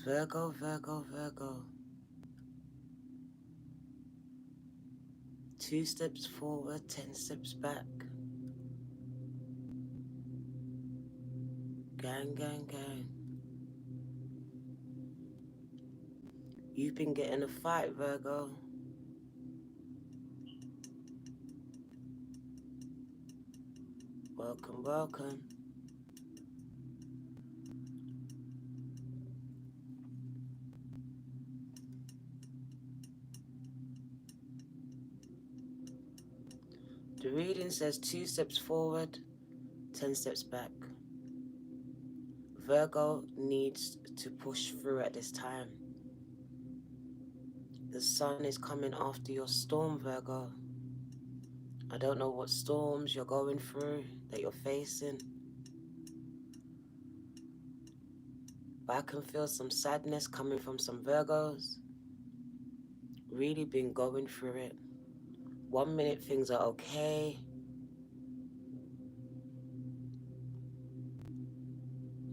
Virgo, Virgo, Virgo. 2 steps forward, 10 steps back. Gang, gang, gang. You've been getting a fight, Virgo. Welcome, welcome. The reading says 2 steps forward, 10 steps back. Virgo needs to push through at this time. The sun is coming after your storm, Virgo. I don't know what storms you're going through, that you're facing, but I can feel some sadness coming from some Virgos. Really been going through it. 1 minute things are okay.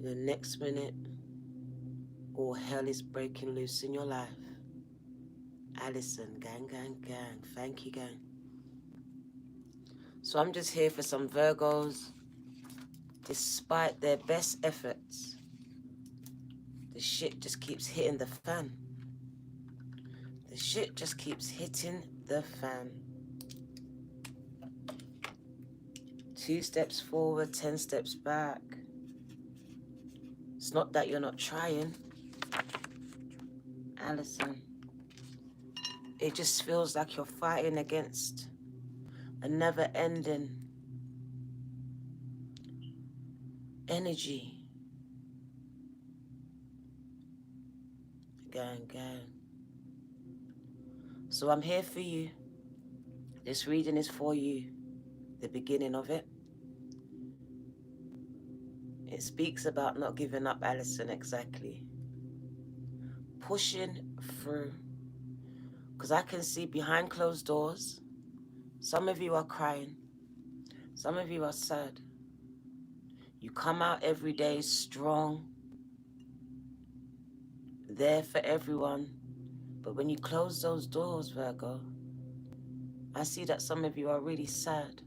The next minute, all hell is breaking loose in your life. Alison, gang, gang, gang. Thank you, gang. So I'm just here for some Virgos. Despite their best efforts, the shit just keeps hitting the fan. The shit just keeps hitting the fan. 2 steps forward, 10 steps back. It's not that you're not trying, Alison. It just feels like you're fighting against a never-ending energy. Gang, gang. So I'm here for you. This reading is for you. The beginning of it. It speaks about not giving up, Alison, exactly. Pushing through. Because I can see behind closed doors, some of you are crying. Some of you are sad. You come out every day strong, there for everyone. But when you close those doors, Virgo, I see that some of you are really sad.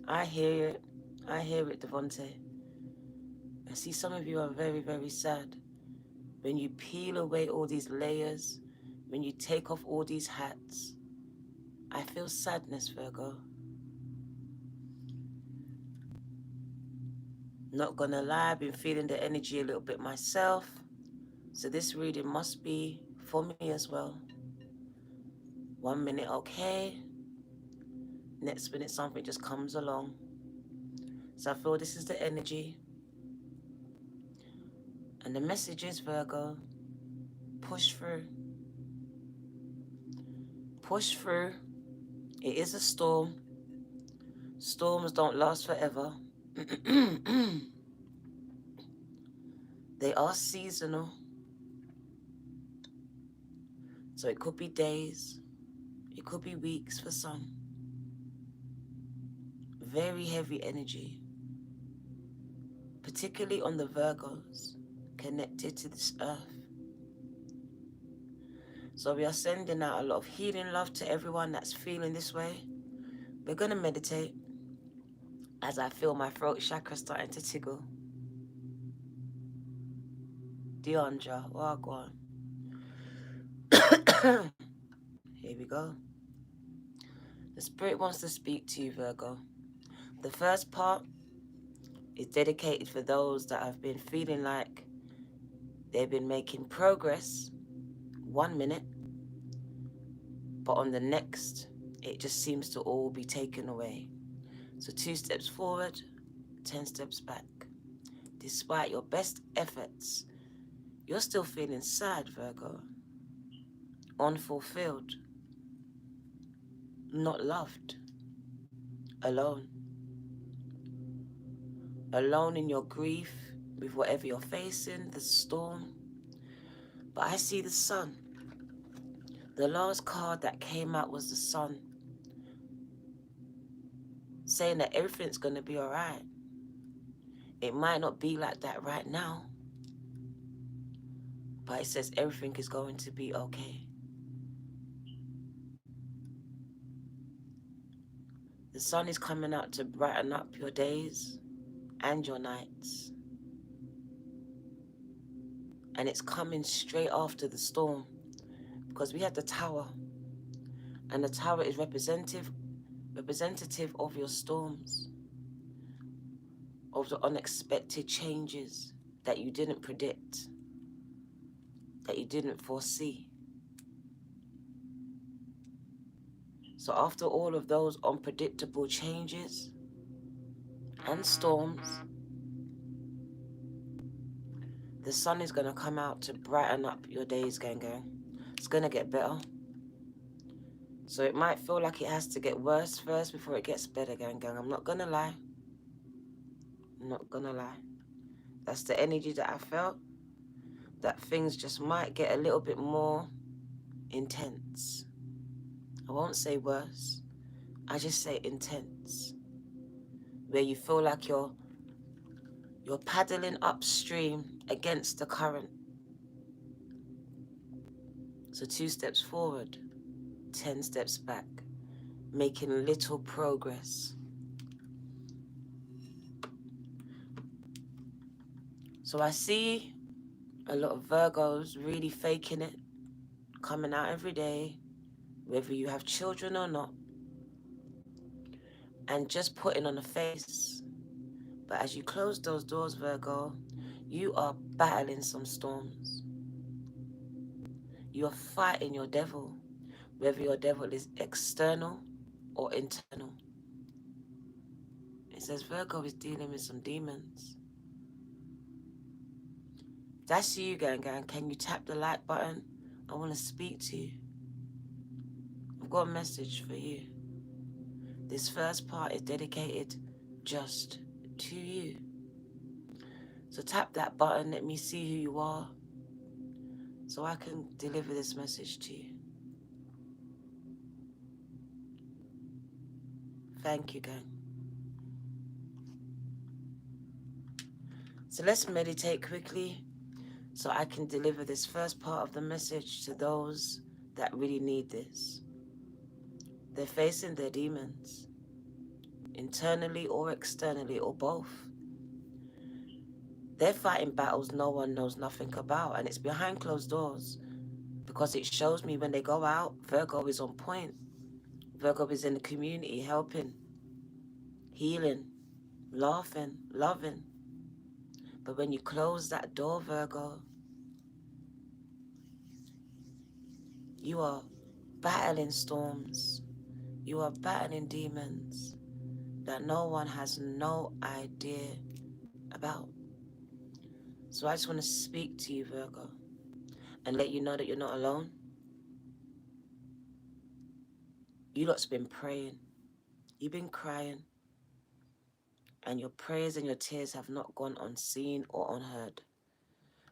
I hear it. I hear it, Devonte. I see some of you are very, very sad. When you peel away all these layers, when you take off all these hats, I feel sadness, Virgo. Not gonna lie, I've been feeling the energy a little bit myself. So this reading must be for me as well. 1 minute, okay. Next minute, something just comes along. So I feel this is the energy. And the message is, Virgo, push through. Push through. It is a storm. Storms don't last forever. They are seasonal. So it could be days. It could be weeks for some. Very heavy energy. Particularly on the Virgos connected to this earth. So we are sending out a lot of healing love to everyone that's feeling this way. We're going to meditate as I feel my throat chakra starting to tickle. Deandra, wagwan. Here we go. The Spirit wants to speak to you, Virgo. The first part is dedicated for those that have been feeling like they've been making progress 1 minute, but on the next, it just seems to all be taken away. So 2 steps forward, 10 steps back. Despite your best efforts, you're still feeling sad, Virgo. Unfulfilled. Not loved. Alone. Alone in your grief with whatever you're facing, the storm. But I see the sun. The last card that came out was the sun, saying that everything's going to be all right. It might not be like that right now, But it says everything is going to be okay. The sun is coming out to brighten up your days and your nights. And it's coming straight after the storm, because we had the tower, and the tower is representative of your storms, of the unexpected changes that you didn't predict, that you didn't foresee. So after all of those unpredictable changes and storms, the sun is going to come out to brighten up your days, gang. It's going to get better. So it might feel like it has to get worse first before it gets better, gang. I'm not going to lie. I'm not going to lie. That's the energy that I felt, that things just might get a little bit more intense. I won't say worse. I just say intense. Where you feel like you're paddling upstream against the current. So 2 steps forward, 10 steps back, making little progress. So I see a lot of Virgos really faking it, coming out every day, whether you have children or not, and just putting on a face. But as you close those doors, Virgo, you are battling some storms. You are fighting your devil, whether your devil is external or internal. It says Virgo is dealing with some demons. That's you, gang. Can you tap the like button? I want to speak to you. I've got a message for you. This first part is dedicated just to you. So tap that button, let me see who you are, so I can deliver this message to you. Thank you, gang. So let's meditate quickly so I can deliver this first part of the message to those that really need this. They're facing their demons, internally or externally or both. They're fighting battles no one knows nothing about, and it's behind closed doors, because it shows me when they go out, Virgo is on point. Virgo is in the community, helping, healing, laughing, loving. But when you close that door, Virgo, you are battling storms. You are battling demons that no one has no idea about. So I just want to speak to you, Virgo, and let you know that you're not alone. You lot's been praying. You've been crying. And your prayers and your tears have not gone unseen or unheard.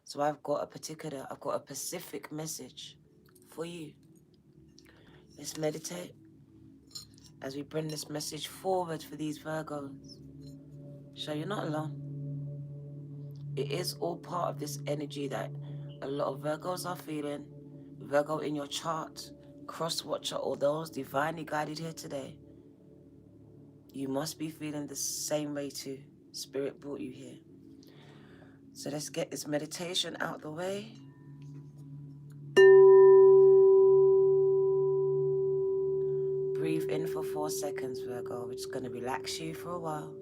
So I've got a specific message for you. Let's meditate as we bring this message forward for these Virgos. So you're not alone. It is all part of this energy that a lot of Virgos are feeling. Virgo in your chart, cross-watcher, or those divinely guided here today, you must be feeling the same way too. Spirit brought you here. So let's get this meditation out the way. Breathe in for 4 seconds, Virgo. We're just going to relax you for a while.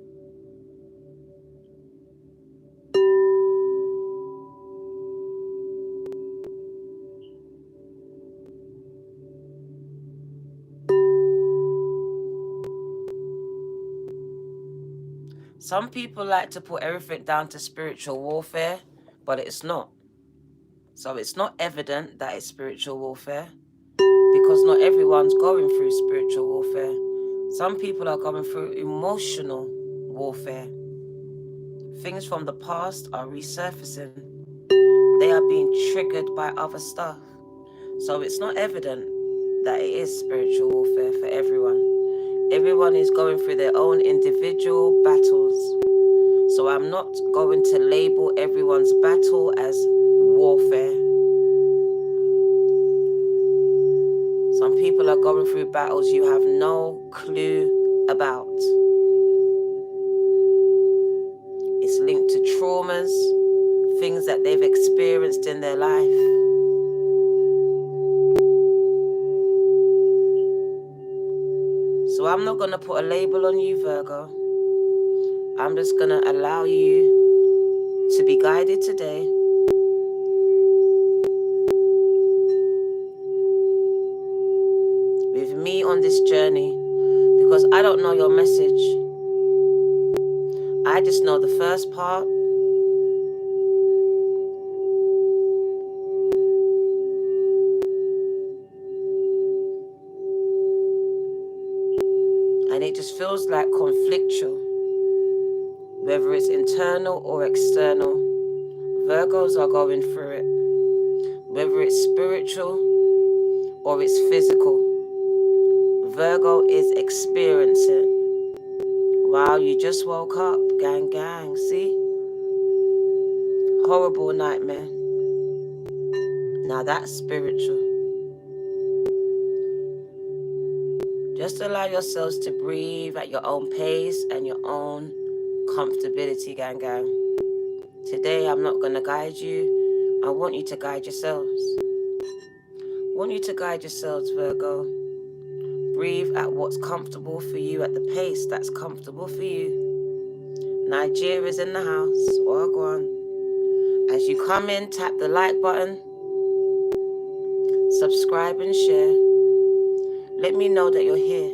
Some people like to put everything down to spiritual warfare, but it's not. So it's not evident that it's spiritual warfare, because not everyone's going through spiritual warfare. Some people are going through emotional warfare. Things from the past are resurfacing. They are being triggered by other stuff. So it's not evident that it is spiritual warfare for everyone. Everyone is going through their own individual battles. So I'm not going to label everyone's battle as warfare. people are going through battles you have no clue about. It's linked to traumas, things that they've experienced in their life. So I'm not going to put a label on you, Virgo. I'm just going to allow you to be guided today. With me on this journey, because I don't know your message. I just know the first part. And it just feels like conflictual. Whether it's internal or external, Virgos are going through it. Whether it's spiritual or it's physical, Virgo is experiencing. Wow, you just woke up, gang, gang, see? Horrible nightmare. Now that's spiritual. Just allow yourselves to breathe at your own pace and your own comfortability, gang, gang. Today, I'm not going to guide you. I want you to guide yourselves. I want you to guide yourselves, Virgo. Breathe at what's comfortable for you, at the pace that's comfortable for you. Nigeria's in the house. Wagwan. As you come in, tap the like button. Subscribe and share. Let me know that you're here.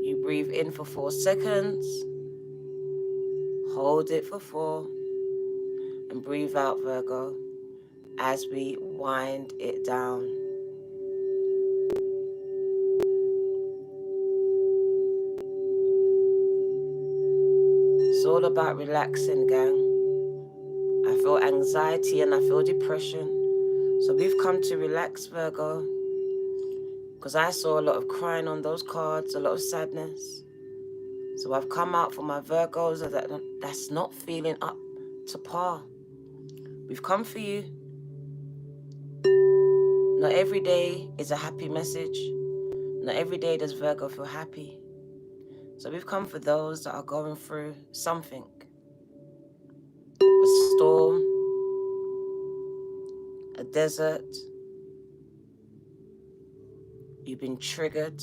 You breathe in for 4 seconds. Hold it for 4. And breathe out, Virgo, as we wind it down. It's all about relaxing, gang. I feel anxiety and I feel depression. So we've come to relax, Virgo. Because I saw a lot of crying on those cards, a lot of sadness. So I've come out for my Virgos that's not feeling up to par. We've come for you. Not every day is a happy message. Not every day does Virgo feel happy. So we've come for those that are going through something. A storm, a desert. You've been triggered.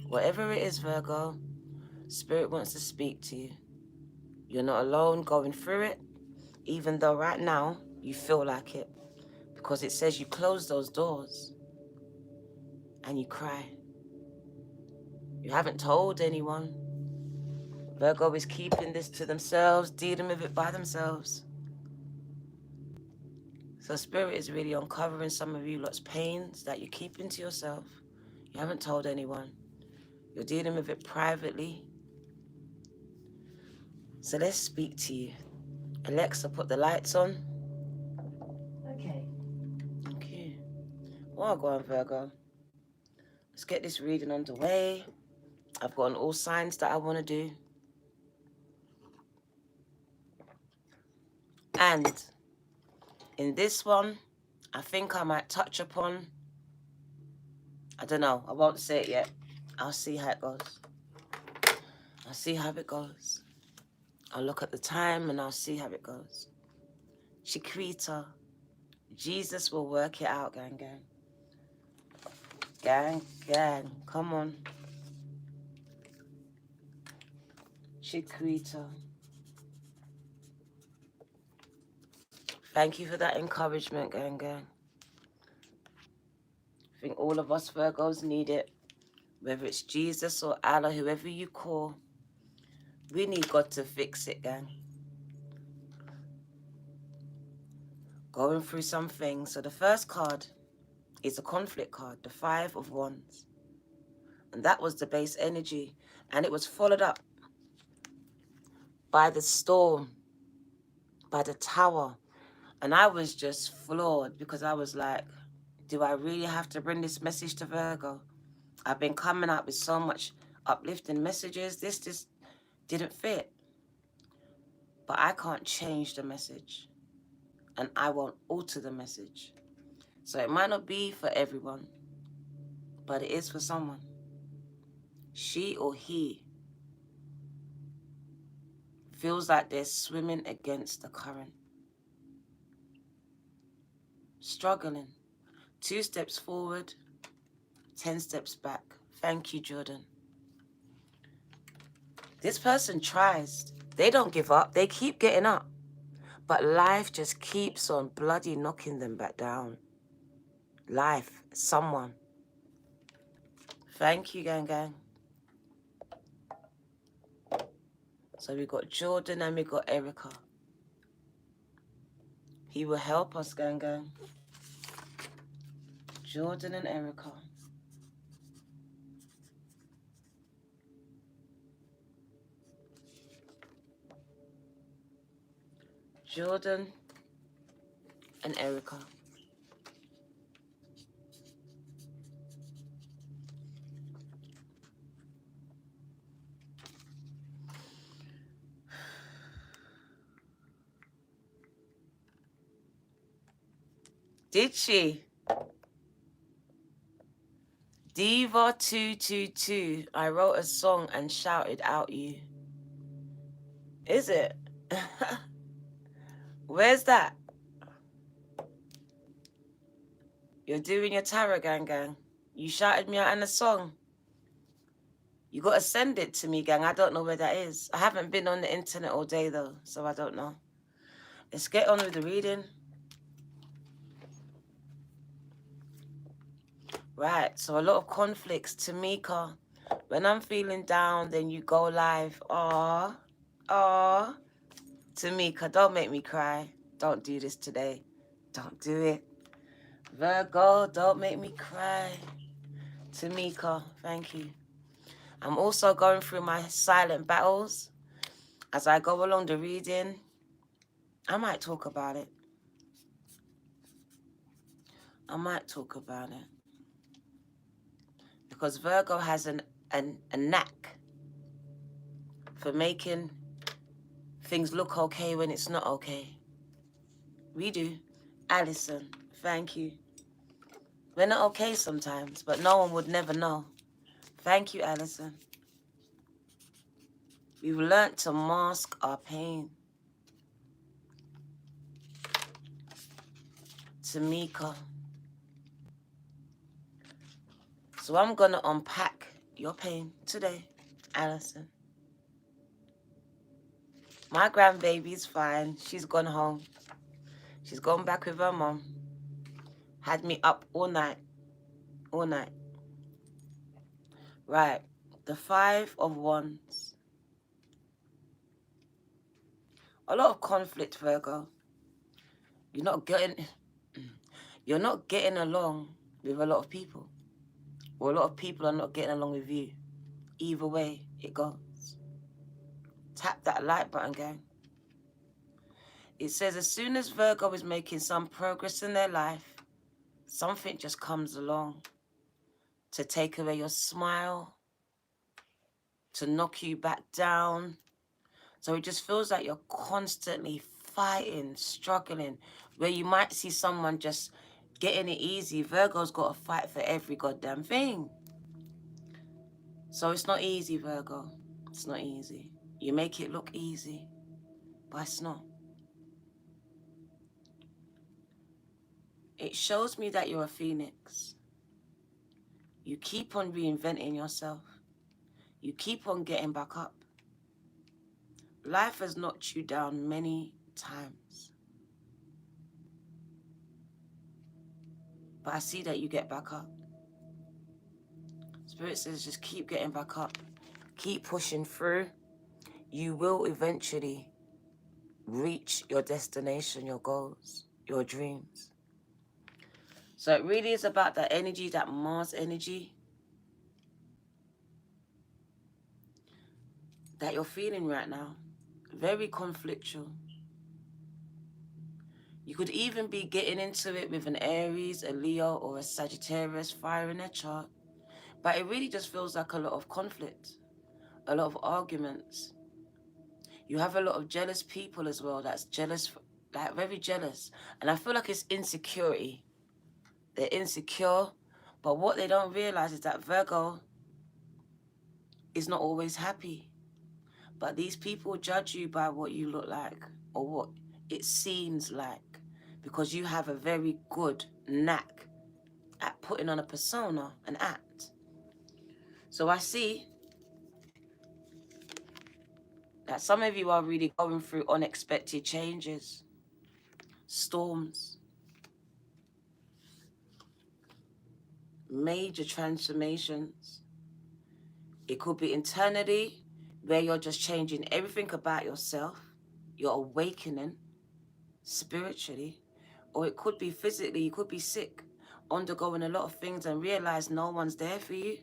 Whatever it is, Virgo, Spirit wants to speak to you. You're not alone going through it, even though right now you feel like it. Because it says you close those doors and you cry. You haven't told anyone. Virgo is keeping this to themselves, dealing with it by themselves. So Spirit is really uncovering some of you lot's pains that you're keeping to yourself. You haven't told anyone. You're dealing with it privately. So let's speak to you. Alexa, put the lights on. Okay. Thank you. Well, go on, Virgo. Let's get this reading underway. I've gotten all signs that I want to do. And in this one, I think I might touch upon, I don't know, I won't say it yet. I'll see how it goes. I'll see how it goes. I'll look at the time and I'll see how it goes. Chiquita, Jesus will work it out, gang, gang. Gang, gang, come on. Chiquita. Thank you for that encouragement, gang, gang. I think all of us Virgos need it. Whether it's Jesus or Allah, whoever you call, we need God to fix it, gang. Going through some things. So the first card is a conflict card, the 5 of Wands. And that was the base energy. And it was followed up by the storm, by the tower. And I was just floored because I was like, do I really have to bring this message to Virgo? I've been coming up with so much uplifting messages. This just didn't fit. but I can't change the message, and I won't alter the message. So it might not be for everyone, but it is for someone. She or he feels like they're swimming against the current, struggling. 2 steps forward, 10 steps back. Thank you, Jordan. This person tries. They don't give up. They keep getting up. But life just keeps on bloody knocking them back down. Life, someone. Thank you, gang, gang. So we got Jordan and we got Erica. He will help us, gang, gang. Jordan and Erica. Jordan and Erica. Did she? Diva222. I wrote a song and shouted out you. Is it? Where's that? You're doing your tarot, gang, gang. You shouted me out in a song. You got to send it to me, gang. I don't know where that is. I haven't been on the internet all day, though, so I don't know. Let's get on with the reading. Right, so a lot of conflicts. Tamika, when I'm feeling down, then you go live. Aww. Tamika, don't make me cry. Don't do this today. Don't do it. Virgo, don't make me cry. Tamika, thank you. I'm also going through my silent battles. As I go along the reading, I might talk about it. Because Virgo has a knack for making things look okay when it's not okay. We do. Alison, thank you. We're not okay sometimes, but no one would never know. Thank you, Alison. We've learnt to mask our pain. Tamika. So I'm going to unpack your pain today, Alison. My grandbaby's fine. She's gone home. She's gone back with her mom. Had me up all night. All night. Right. The 5 of Wands. A lot of conflict, Virgo. You're not getting along with a lot of people. Or a lot of people are not getting along with you. Either way it goes. Tap that like button, gang. It says as soon as Virgo is making some progress in their life, something just comes along to take away your smile, to knock you back down. So it just feels like you're constantly fighting, struggling, where you might see someone just getting it easy. Virgo's got to fight for every goddamn thing. So it's not easy, Virgo. It's not easy. You make it look easy, but it's not. It shows me that you're a phoenix. You keep on reinventing yourself. You keep on getting back up. Life has knocked you down many times. But I see that you get back up. Spirit says just keep getting back up. Keep pushing through. You will eventually reach your destination, your goals, your dreams. So it really is about that energy, that Mars energy that you're feeling right now. Very conflictual. You could even be getting into it with an Aries, a Leo, or a Sagittarius fire in their chart. But it really just feels like a lot of conflict, a lot of arguments. You have a lot of jealous people as well. That's jealous, like very jealous. And I feel like it's insecurity. They're insecure. But what they don't realize is that Virgo is not always happy. But these people judge you by what you look like or what it seems like, because you have a very good knack at putting on a persona, an act. So I see that some of you are really going through unexpected changes, storms, major transformations. It could be internally, where you're just changing everything about yourself. You're awakening spiritually. Or it could be physically. You could be sick, undergoing a lot of things and realize no one's there for you.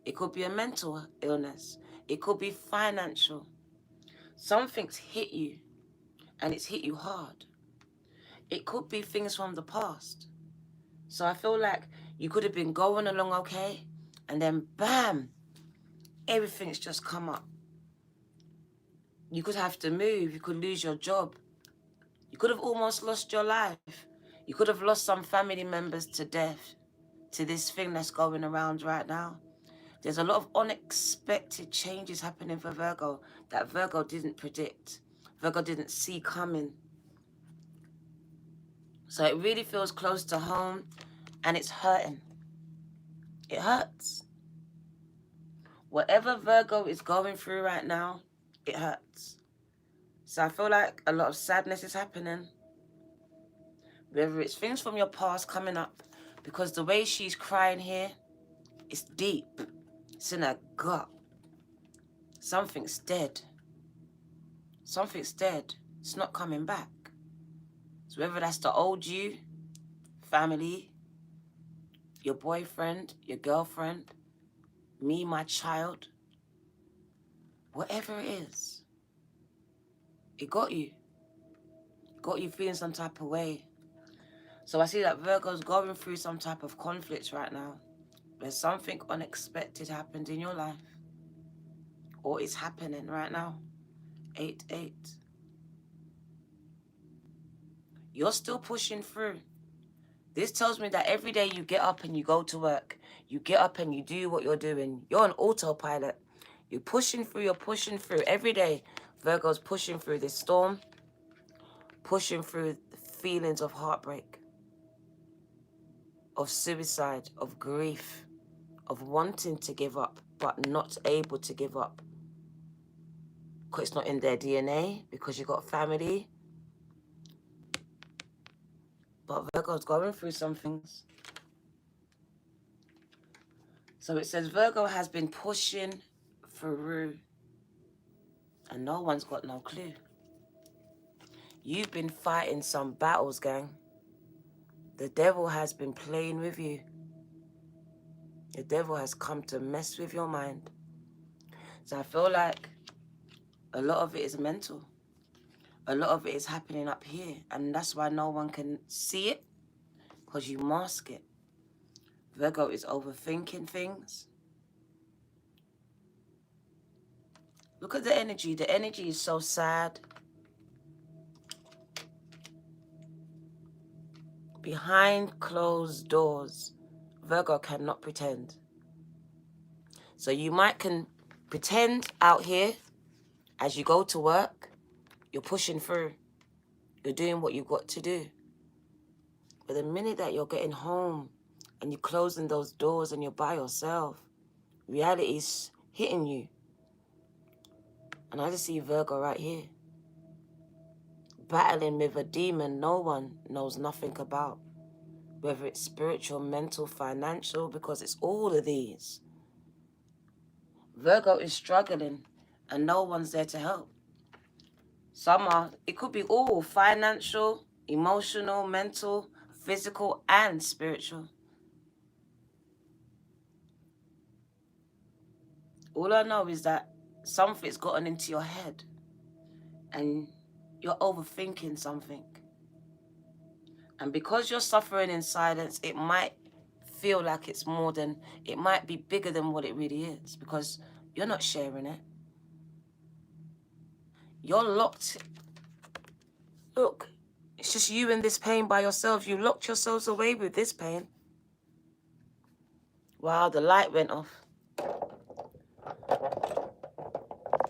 It could be a mental illness. It could be financial. Something's hit you, and it's hit you hard. It could be things from the past. So I feel like you could have been going along okay, and then bam, everything's just come up. You could have to move. You could lose your job. You could have almost lost your life. You could have lost some family members to death, to this thing that's going around right now. There's a lot of unexpected changes happening for Virgo that Virgo didn't predict. Virgo didn't see coming. So it really feels close to home, and it's hurting. It hurts. Whatever Virgo is going through right now, it hurts. So I feel like a lot of sadness is happening. Whether it's things from your past coming up, because the way she's crying here, it's deep. It's in her gut. Something's dead. Something's dead. It's not coming back. So whether that's the old you, family, your boyfriend, your girlfriend, me, my child, whatever it is, it got you. It got you feeling some type of way. So I see that Virgo's going through some type of conflicts right now, where something unexpected happened in your life, or it's happening right now. 8-8. You're still pushing through. This tells me that every day you get up and you go to work, you get up and you do what you're doing. You're on autopilot. You're pushing through. You're pushing through. Every day, Virgo's pushing through this storm, pushing through the feelings of heartbreak, of suicide, of grief, of wanting to give up, but not able to give up. Because it's not in their DNA, because you've got family. But Virgo's going through some things. So it says Virgo has been pushing through, and no one's got no clue. You've been fighting some battles, gang. The devil has been playing with you. The devil has come to mess with your mind. So I feel like a lot of it is mental. A lot of it is happening up here. And that's why no one can see it, because you mask it. Virgo is overthinking things. Look at the energy. The energy is so sad. Behind closed doors, Virgo cannot pretend. So you can pretend out here as you go to work. You're pushing through. You're doing what you've got to do. But the minute that you're getting home and you're closing those doors and you're by yourself, reality's hitting you. And I just see Virgo right here, battling with a demon no one knows nothing about. Whether it's spiritual, mental, financial, because it's all of these. Virgo is struggling and no one's there to help. It could be all financial, emotional, mental, physical, and spiritual. All I know is that something's gotten into your head and you're overthinking something. And because you're suffering in silence, it might feel like it might be bigger than what it really is, because you're not sharing it. You're locked. Look, it's just you and this pain by yourself. You locked yourselves away with this pain. Wow, the light went off.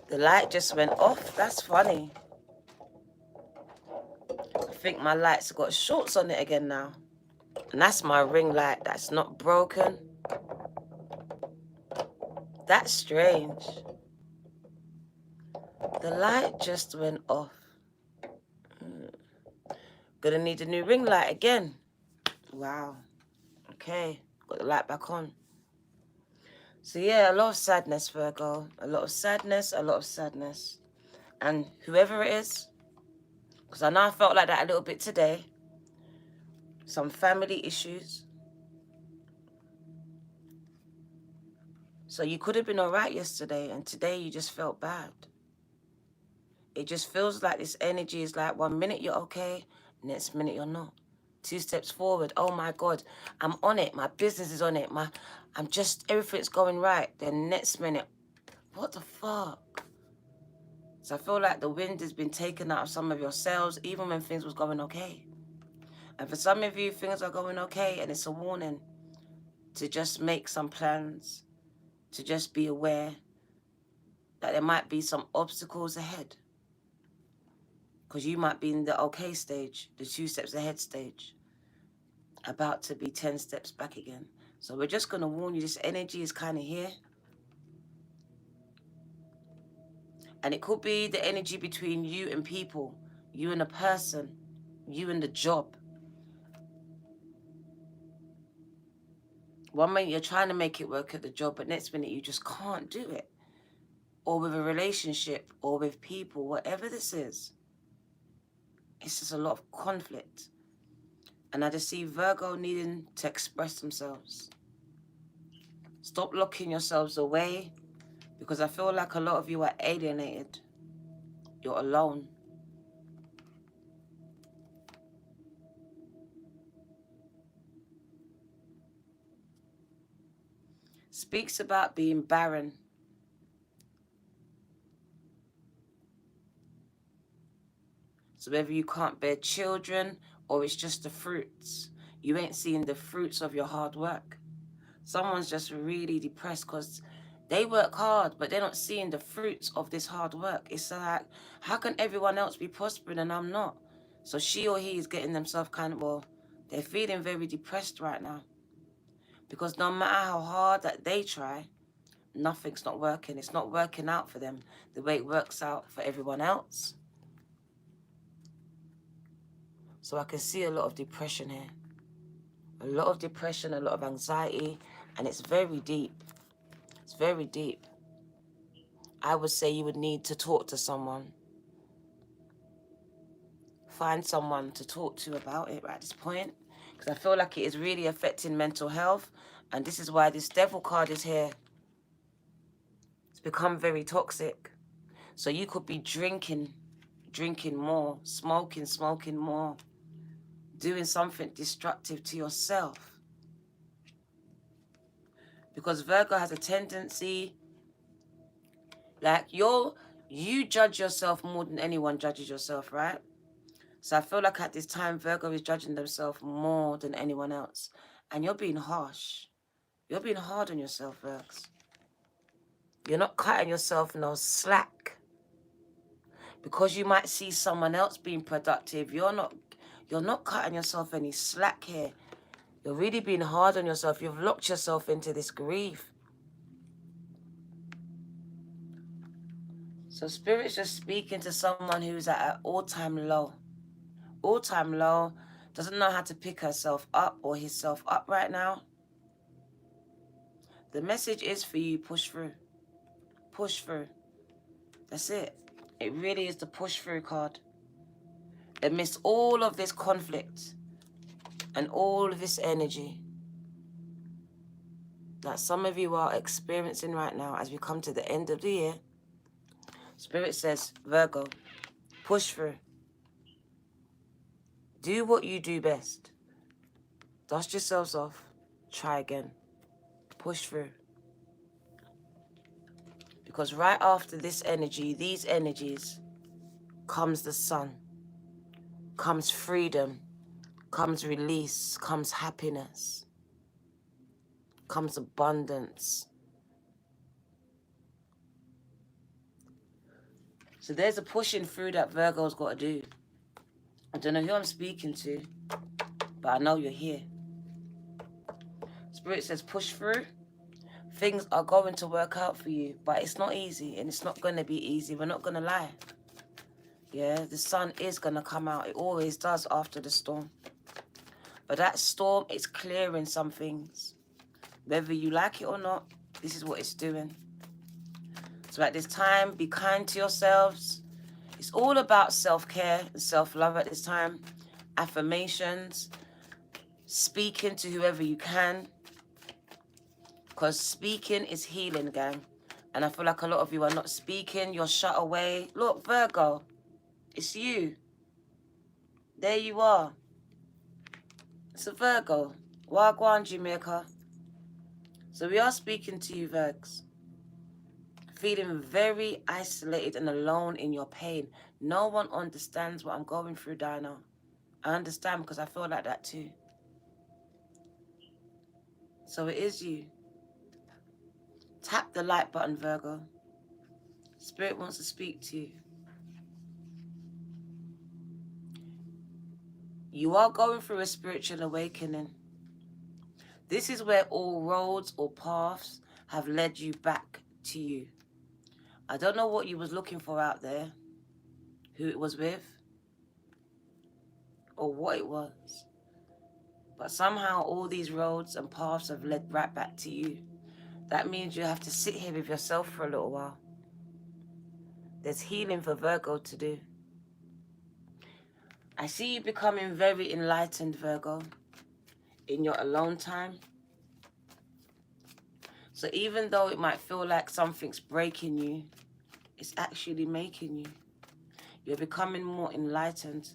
The light just went off. That's funny. I think my light's got shorts on it again now. And that's my ring light that's not broken. That's strange. The light just went off. Gonna need a new ring light again. Wow. Okay. Got the light back on. So yeah, a lot of sadness, Virgo. A lot of sadness, a lot of sadness. And whoever it is, because I know I felt like that a little bit today. Some family issues. So you could have been all right yesterday, and today you just felt bad. It just feels like this energy is like 1 minute you're okay, next minute you're not. 2 steps forward, oh my God, I'm on it. My business is on it. Everything's going right. Then next minute, what the fuck? So I feel like the wind has been taken out of some of your sails, even when things was going okay. And for some of you, things are going okay, and it's a warning to just make some plans, to just be aware that there might be some obstacles ahead. Because you might be in the okay stage, the 2 steps ahead stage, about to be 10 steps back again. So we're just going to warn you, this energy is kind of here. And it could be the energy between you and people, you and a person, you and the job. One minute you're trying to make it work at the job, but next minute you just can't do it. Or with a relationship, or with people, whatever this is. It's just a lot of conflict. And I just see Virgo needing to express themselves. Stop locking yourselves away, because I feel like a lot of you are alienated. You're alone. Speaks about being barren. So whether you can't bear children or it's just the fruits, you ain't seeing the fruits of your hard work. Someone's just really depressed because they work hard, but they're not seeing the fruits of this hard work. It's like, how can everyone else be prospering and I'm not? So she or he is getting themselves they're feeling very depressed right now. Because no matter how hard that they try, nothing's not working. It's not working out for them the way it works out for everyone else. So I can see a lot of depression here. A lot of depression, a lot of anxiety, and it's very deep. It's very deep. I would say you would need to talk to someone. Find someone to talk to about it at this point. Because I feel like it is really affecting mental health. And this is why this devil card is here. It's become very toxic. So you could be drinking more, smoking more, doing something destructive to yourself. Because Virgo has a tendency, like you judge yourself more than anyone judges yourself, right? So I feel like at this time, Virgo is judging themselves more than anyone else. And you're being harsh. You're being hard on yourself, Virgs. You're not cutting yourself no slack. Because you might see someone else being productive, you're not cutting yourself any slack here. You're really being hard on yourself. You've locked yourself into this grief. So Spirit's just speaking to someone who's at an all-time low. All-time low, doesn't know how to pick herself up or himself up right now. The message is for you, push through. Push through. That's it. It really is the push through card. Amidst all of this conflict and all of this energy that some of you are experiencing right now as we come to the end of the year, Spirit says, Virgo, push through. Do what you do best. Dust yourselves off. Try again. Push through. Because right after this energy, these energies, comes the sun, comes freedom, comes release, comes happiness, comes abundance. So there's a pushing through that Virgo's got to do. I don't know who I'm speaking to, but I know you're here. Spirit says push through. Things are going to work out for you, but it's not easy, and it's not going to be easy. We're not going to lie. Yeah, the sun is going to come out. It always does after the storm. But that storm is clearing some things. Whether you like it or not, this is what it's doing. So at this time, be kind to yourselves. It's all about self-care and self-love at this time. Affirmations. Speaking to whoever you can. Because speaking is healing, gang. And I feel like a lot of you are not speaking. You're shut away. Look, Virgo. It's you. There you are. It's a Virgo. Wagwan, Jamaica. So we are speaking to you, Virgs. Feeling very isolated and alone in your pain. No one understands what I'm going through, Dinah. I understand because I feel like that too. So it is you. Tap the like button, Virgo. Spirit wants to speak to you. You are going through a spiritual awakening. This is where all roads or paths have led you back to you. I don't know what you was looking for out there, who it was with, or what it was. But somehow all these roads and paths have led right back to you. That means you have to sit here with yourself for a little while. There's healing for Virgo to do. I see you becoming very enlightened, Virgo, in your alone time. So even though it might feel like something's breaking you, it's actually making you. You're becoming more enlightened,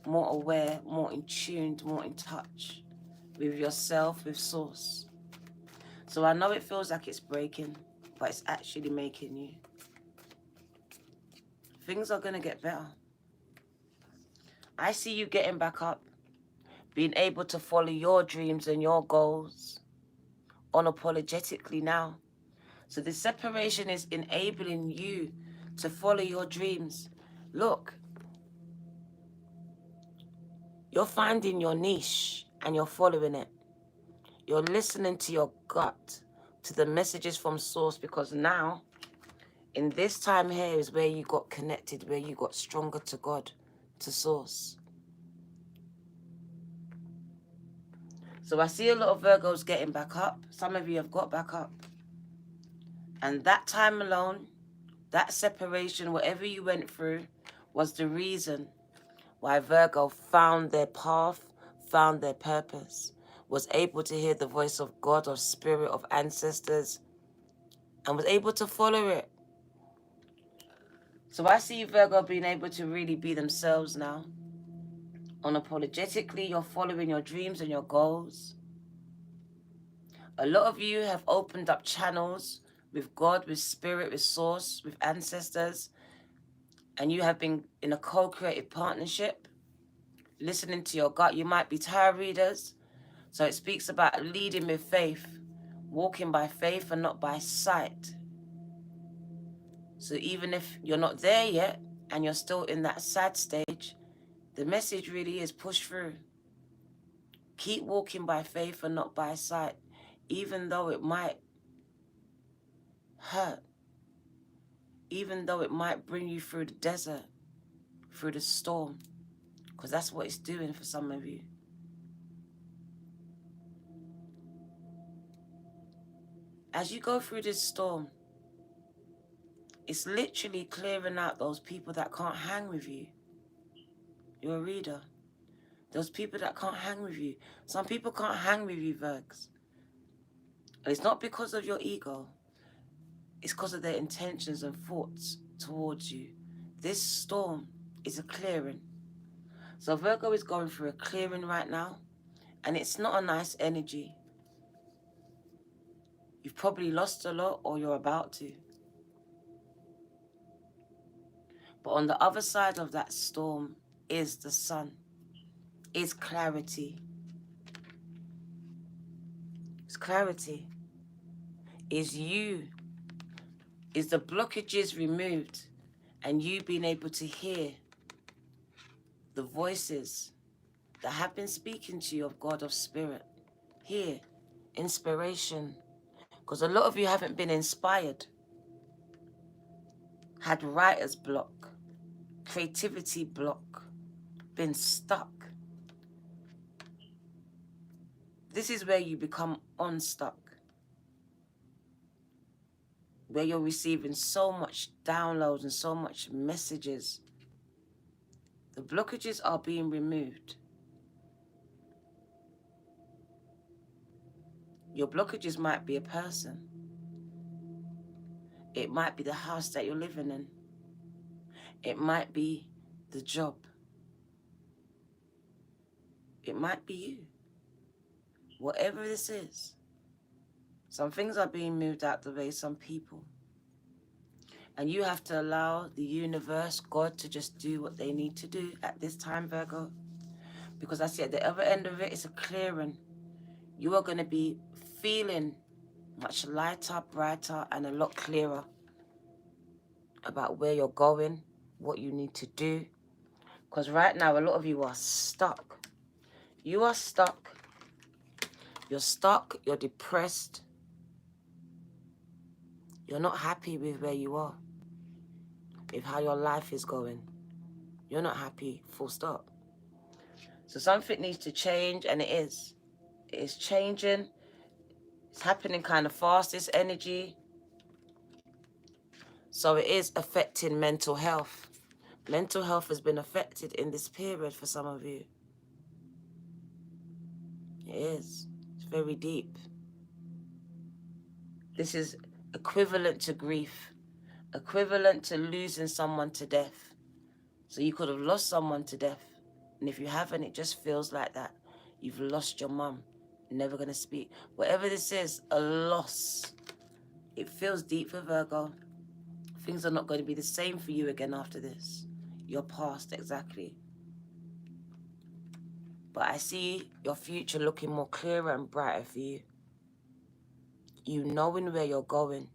more aware, more in tune, more in touch with yourself, with Source. So I know it feels like it's breaking, but it's actually making you. Things are going to get better. I see you getting back up, being able to follow your dreams and your goals unapologetically now. So this separation is enabling you to follow your dreams. Look, you're finding your niche and you're following it. You're listening to your gut, to the messages from Source, because now, in this time here is where you got connected, where you got stronger to God, to Source. So I see a lot of Virgos getting back up. Some of you have got back up. And that time alone, that separation, whatever you went through, was the reason why Virgo found their path, found their purpose, was able to hear the voice of God, of spirit, of ancestors, and was able to follow it. So I see Virgo being able to really be themselves now. Unapologetically, you're following your dreams and your goals. A lot of you have opened up channels with God, with spirit, with Source, with ancestors, and you have been in a co-creative partnership, listening to your gut. You might be tarot readers, so it speaks about leading with faith, walking by faith and not by sight. So even if you're not there yet and you're still in that sad stage, the message really is push through. Keep walking by faith and not by sight, even though it might hurt, even though it might bring you through the desert, through the storm, because that's what it's doing for some of you. As you go through this storm, it's literally clearing out those people that can't hang with you. You're a reader. Those people that can't hang with you. Some people can't hang with you, Virgs. And it's not because of your ego. It's because of their intentions and thoughts towards you. This storm is a clearing. So Virgo is going through a clearing right now. And it's not a nice energy. You've probably lost a lot or you're about to. But on the other side of that storm is the sun, is clarity. It's clarity. Is you, is the blockages removed and you being able to hear the voices that have been speaking to you of God, of spirit. Hear inspiration. Because a lot of you haven't been inspired. Had writer's block, creativity block, been stuck. This is where you become unstuck. Where you're receiving so much downloads and so much messages. The blockages are being removed. Your blockages might be a person. It might be the house that you're living in. It might be the job. It might be you. Whatever this is. Some things are being moved out the way, some people. And you have to allow the universe, God, to just do what they need to do at this time, Virgo. Because I see at the other end of it, it's a clearing. You are going to be feeling much lighter, brighter, and a lot clearer about where you're going, what you need to do. Because right now, a lot of you are stuck. You are stuck. You're stuck. You're depressed. You're not happy with where you are, with how your life is going. You're not happy, full stop. So something needs to change, and it is. It is changing. It's happening kind of fast, this energy. So it is affecting mental health. Mental health has been affected in this period for some of you. It is. It's very deep. This is equivalent to grief, equivalent to losing someone to death. So you could have lost someone to death. And if you haven't, it just feels like that. You've lost your mum. Never going to speak. Whatever this is, a loss. It feels deep for Virgo. Things are not going to be the same for you again after this. Your past, exactly. But I see your future looking more clearer and brighter for you. You knowing where you're going.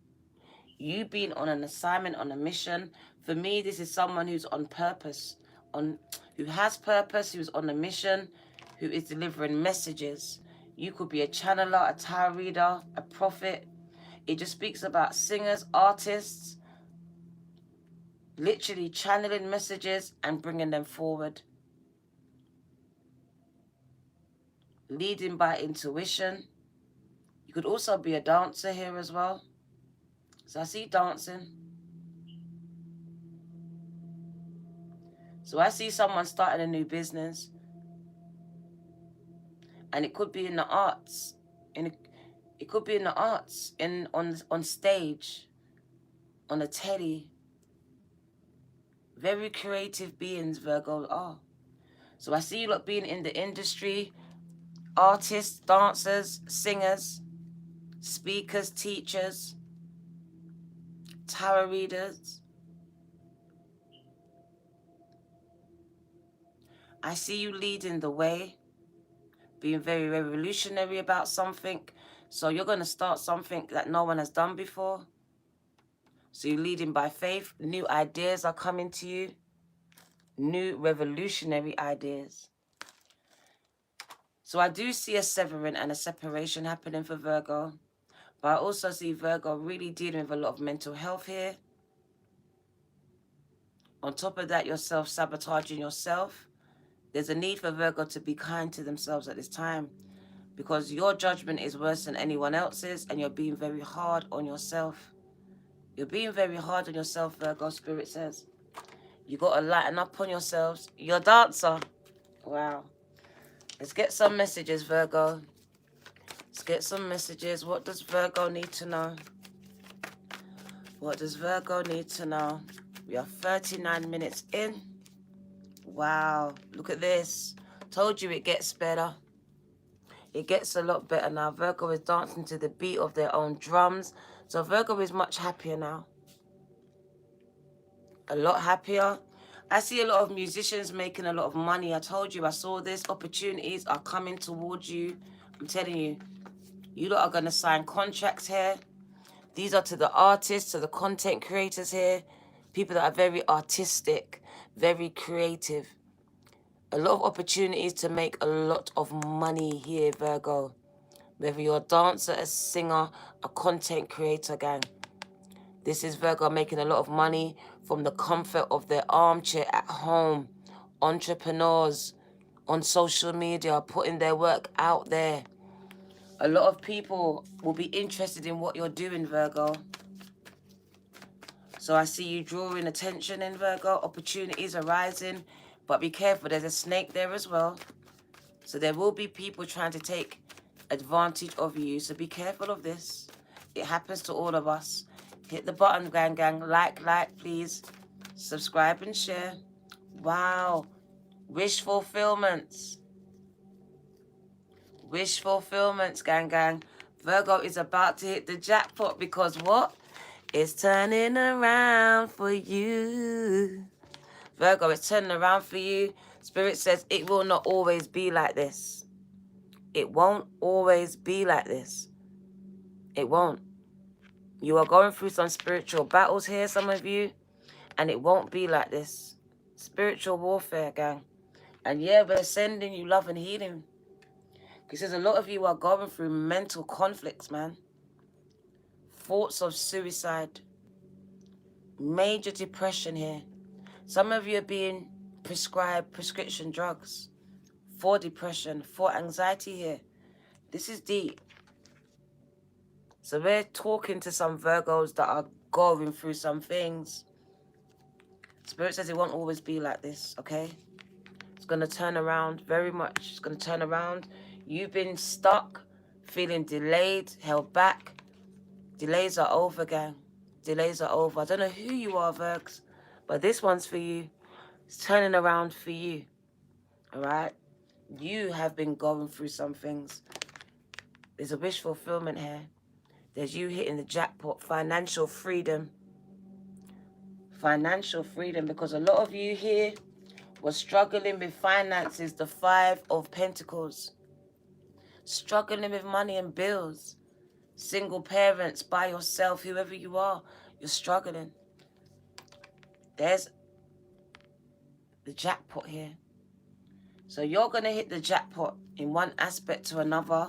You being on an assignment, on a mission. For me, this is someone who's on purpose, who has purpose, who's on a mission, who is delivering messages. You could be a channeler, a tarot reader, a prophet. It just speaks about singers, artists, literally channeling messages and bringing them forward. Leading by intuition. You could also be a dancer here as well. So I see dancing. So I see someone starting a new business. And it could be in the arts. It could be in the arts, on stage, on a telly. Very creative beings, Virgo are. So I see you lot being in the industry, artists, dancers, singers, speakers, teachers, tarot readers. I see you leading the way, being very revolutionary about something. So you're going to start something that no one has done before. So you're leading by faith. New ideas are coming to you. New revolutionary ideas. So I do see a severing and a separation happening for Virgo. But I also see Virgo really dealing with a lot of mental health here. On top of that, you're self-sabotaging yourself. There's a need for Virgo to be kind to themselves at this time, because your judgment is worse than anyone else's, and you're being very hard on yourself. You're being very hard on yourself, Virgo, Spirit says. You got to lighten up on yourselves. You're a dancer. Wow. Let's get some messages, Virgo. Let's get some messages. What does Virgo need to know? What does Virgo need to know? We are 39 minutes in. Wow. Look at this. Told you it gets better. It gets a lot better now. Virgo is dancing to the beat of their own drums. So Virgo is much happier now. A lot happier. I see a lot of musicians making a lot of money. I told you, I saw this. Opportunities are coming towards you. I'm telling you, you lot are going to sign contracts here. These are to the artists, to the content creators here. People that are very artistic, very creative. A lot of opportunities to make a lot of money here, Virgo. Whether you're a dancer, a singer, a content creator, gang. This is Virgo making a lot of money from the comfort of their armchair at home. Entrepreneurs on social media putting their work out there. A lot of people will be interested in what you're doing, Virgo. So I see you drawing attention in Virgo. Opportunities are rising. But be careful, there's a snake there as well. So there will be people trying to take advantage of you. So be careful of this. It happens to all of us. Hit the button, gang. Like, please. Subscribe and share. Wow. Wish fulfillments. Wish fulfillments, gang. Virgo is about to hit the jackpot because what? It's turning around for you. Virgo, it's turning around for you. Spirit says it will not always be like this. It won't always be like this. It won't. You are going through some spiritual battles here, some of you, and it won't be like this. Spiritual warfare, gang. And yeah, we're sending you love and healing. Because a lot of you are going through mental conflicts, man. Thoughts of suicide. Major depression here. Some of you are being prescribed prescription drugs for depression, for anxiety here. This is deep. So we're talking to some Virgos that are going through some things. Spirit says it won't always be like this, okay? It's going to turn around very much. It's going to turn around. You've been stuck, feeling delayed, held back. Delays are over, gang. Delays are over. I don't know who you are, Virgs, but this one's for you. It's turning around for you, all right? You have been going through some things. There's a wish fulfillment here. There's you hitting the jackpot, financial freedom. Financial freedom, because a lot of you here were struggling with finances, the 5 of Pentacles. Struggling with money and bills. Single parents, by yourself, whoever you are, you're struggling. There's the jackpot here. So you're going to hit the jackpot in one aspect to another.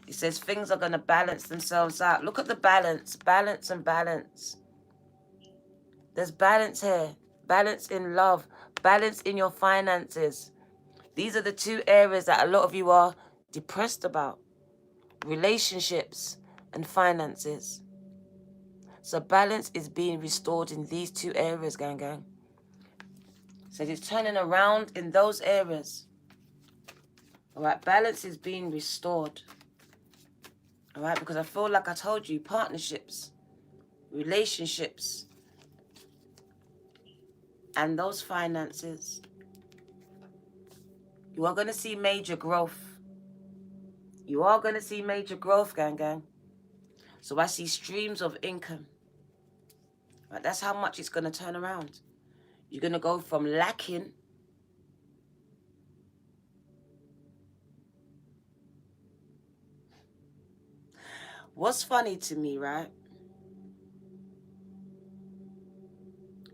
It says things are going to balance themselves out. Look at the balance. Balance and balance. There's balance here. Balance in love. Balance in your finances. These are the 2 areas that a lot of you are depressed about. Relationships and finances. So balance is being restored in these 2 areas, gang. So it's turning around in those areas. All right, balance is being restored. All right, because I feel like I told you, partnerships, relationships, and those finances. You are going to see major growth. You are going to see major growth, gang. So I see streams of income. Right, that's how much it's going to turn around. You're going to go from lacking What's funny to me, right?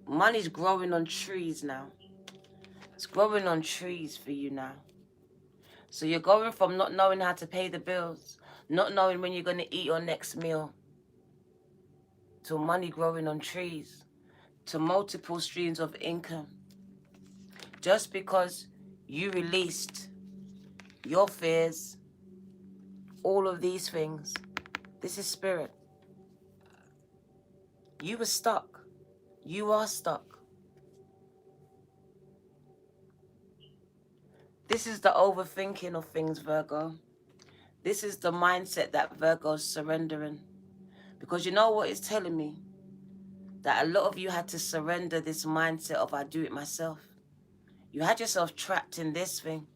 Money's growing on trees now. It's growing on trees for you now. So you're going from not knowing how to pay the bills, not knowing when you're going to eat your next meal, to money growing on trees, to multiple streams of income. Just because you released your fears, all of these things. This is spirit. You were stuck. You are stuck. This is the overthinking of things, Virgo. This is the mindset that Virgo's surrendering. Because you know what it's telling me? That a lot of you had to surrender this mindset of I do it myself. You had yourself trapped in this thing.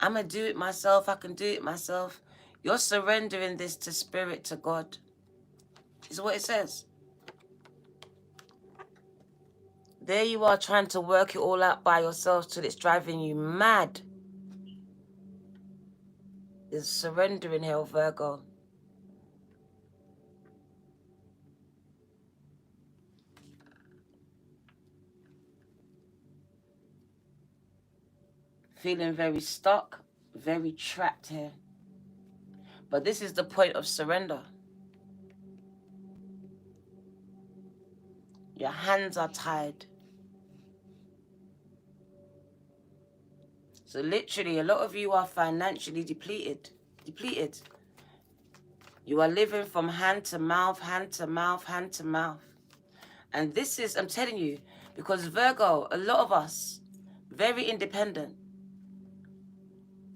I'm going to do it myself. I can do it myself. You're surrendering this to spirit, to God. This is what it says. There you are trying to work it all out by yourself till it's driving you mad. There's surrendering here, Virgo. Feeling very stuck, very trapped here. But this is the point of surrender. Your hands are tied. So literally, a lot of you are financially depleted. You are living from hand to mouth, hand to mouth, hand to mouth. And this is, I'm telling you, because Virgo, a lot of us, very independent.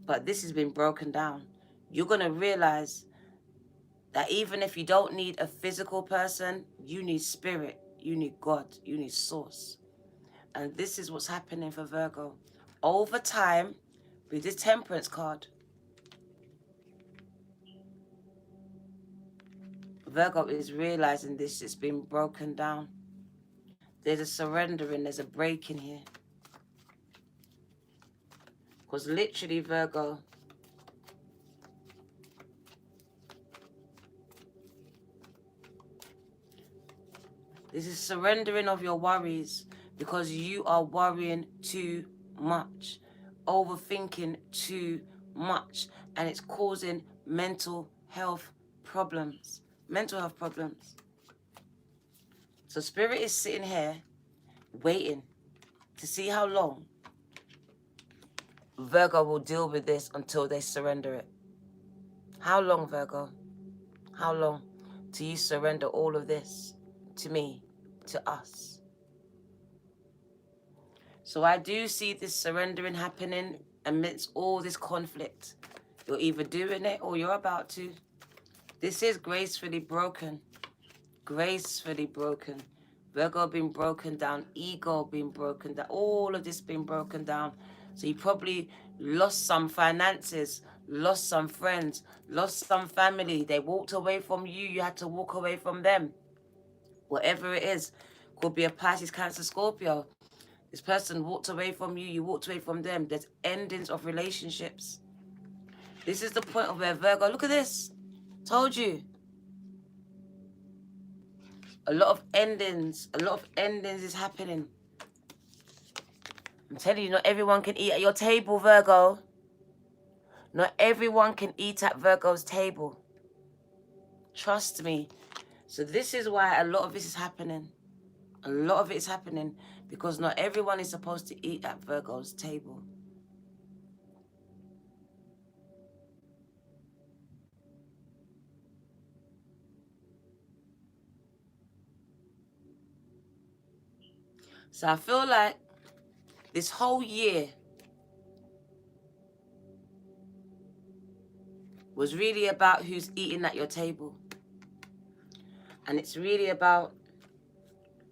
But this has been broken down. You're going to realize that even if you don't need a physical person, you need spirit, you need God, you need source. And this is what's happening for Virgo. Over time, with this Temperance card, Virgo is realizing this, it's been broken down. There's a surrendering, there's a breaking here. Because literally, Virgo, this is surrendering of your worries because you are worrying too much, overthinking too much, and it's causing mental health problems. So Spirit is sitting here waiting to see how long Virgo will deal with this until they surrender it. How long, Virgo? How long till you surrender all of this to me, to us? So I do see this surrendering happening amidst all this conflict. You're either doing it or you're about to. This is gracefully broken. Gracefully broken. Virgo being broken down, ego being broken down, all of this being broken down. So you probably lost some finances, lost some friends, lost some family. They walked away from you, you had to walk away from them. Whatever it is, could be a Pisces, Cancer, Scorpio. This person walked away from you, you walked away from them. There's endings of relationships. This is the point of where Virgo, look at this. Told you. A lot of endings is happening. I'm telling you, not everyone can eat at your table, Virgo. Not everyone can eat at Virgo's table. Trust me. So this is why a lot of this is happening. A lot of it is happening because not everyone is supposed to eat at Virgo's table. So I feel like this whole year was really about who's eating at your table. And it's really about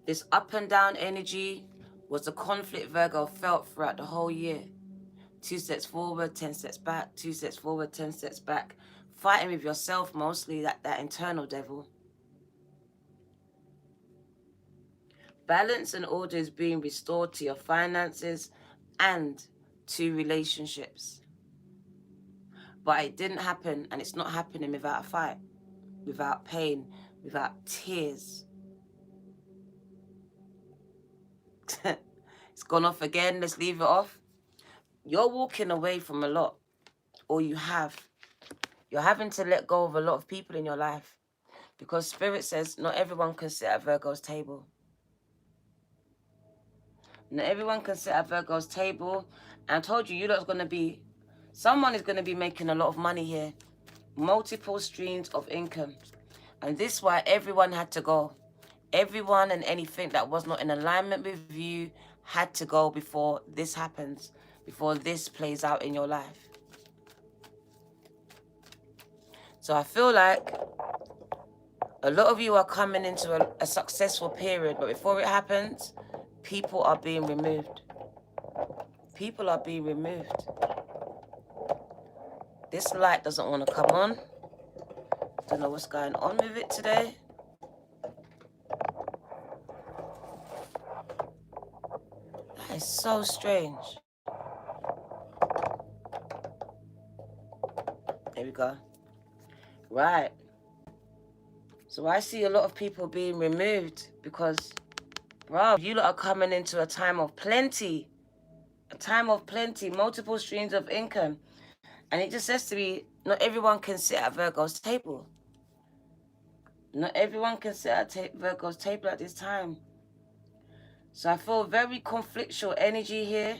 this up and down energy was the conflict Virgo felt throughout the whole year. 2 steps forward, 10 steps back, 2 steps forward, 10 steps back. Fighting with yourself mostly, that internal devil. Balance and order is being restored to your finances and to relationships. But it didn't happen, and it's not happening without a fight, without pain, without tears. It's gone off again. Let's leave it off. You're walking away from a lot, or you have. You're having to let go of a lot of people in your life because Spirit says not everyone can sit at Virgo's table. Not everyone can sit at Virgo's table. And I told you, someone is going to be making a lot of money here. Multiple streams of income. And this is why everyone had to go. Everyone and anything that was not in alignment with you had to go before this happens, before this plays out in your life. So I feel like a lot of you are coming into a successful period, but before it happens, people are being removed. People are being removed. This light doesn't want to come on. Don't know what's going on with it today. That is so strange. There we go. Right. So I see a lot of people being removed because, bro, you lot are coming into a time of plenty. A time of plenty, multiple streams of income. And it just says to me, not everyone can sit at Virgo's table. Not everyone can sit at Virgo's table at this time. So I feel very conflictual energy here.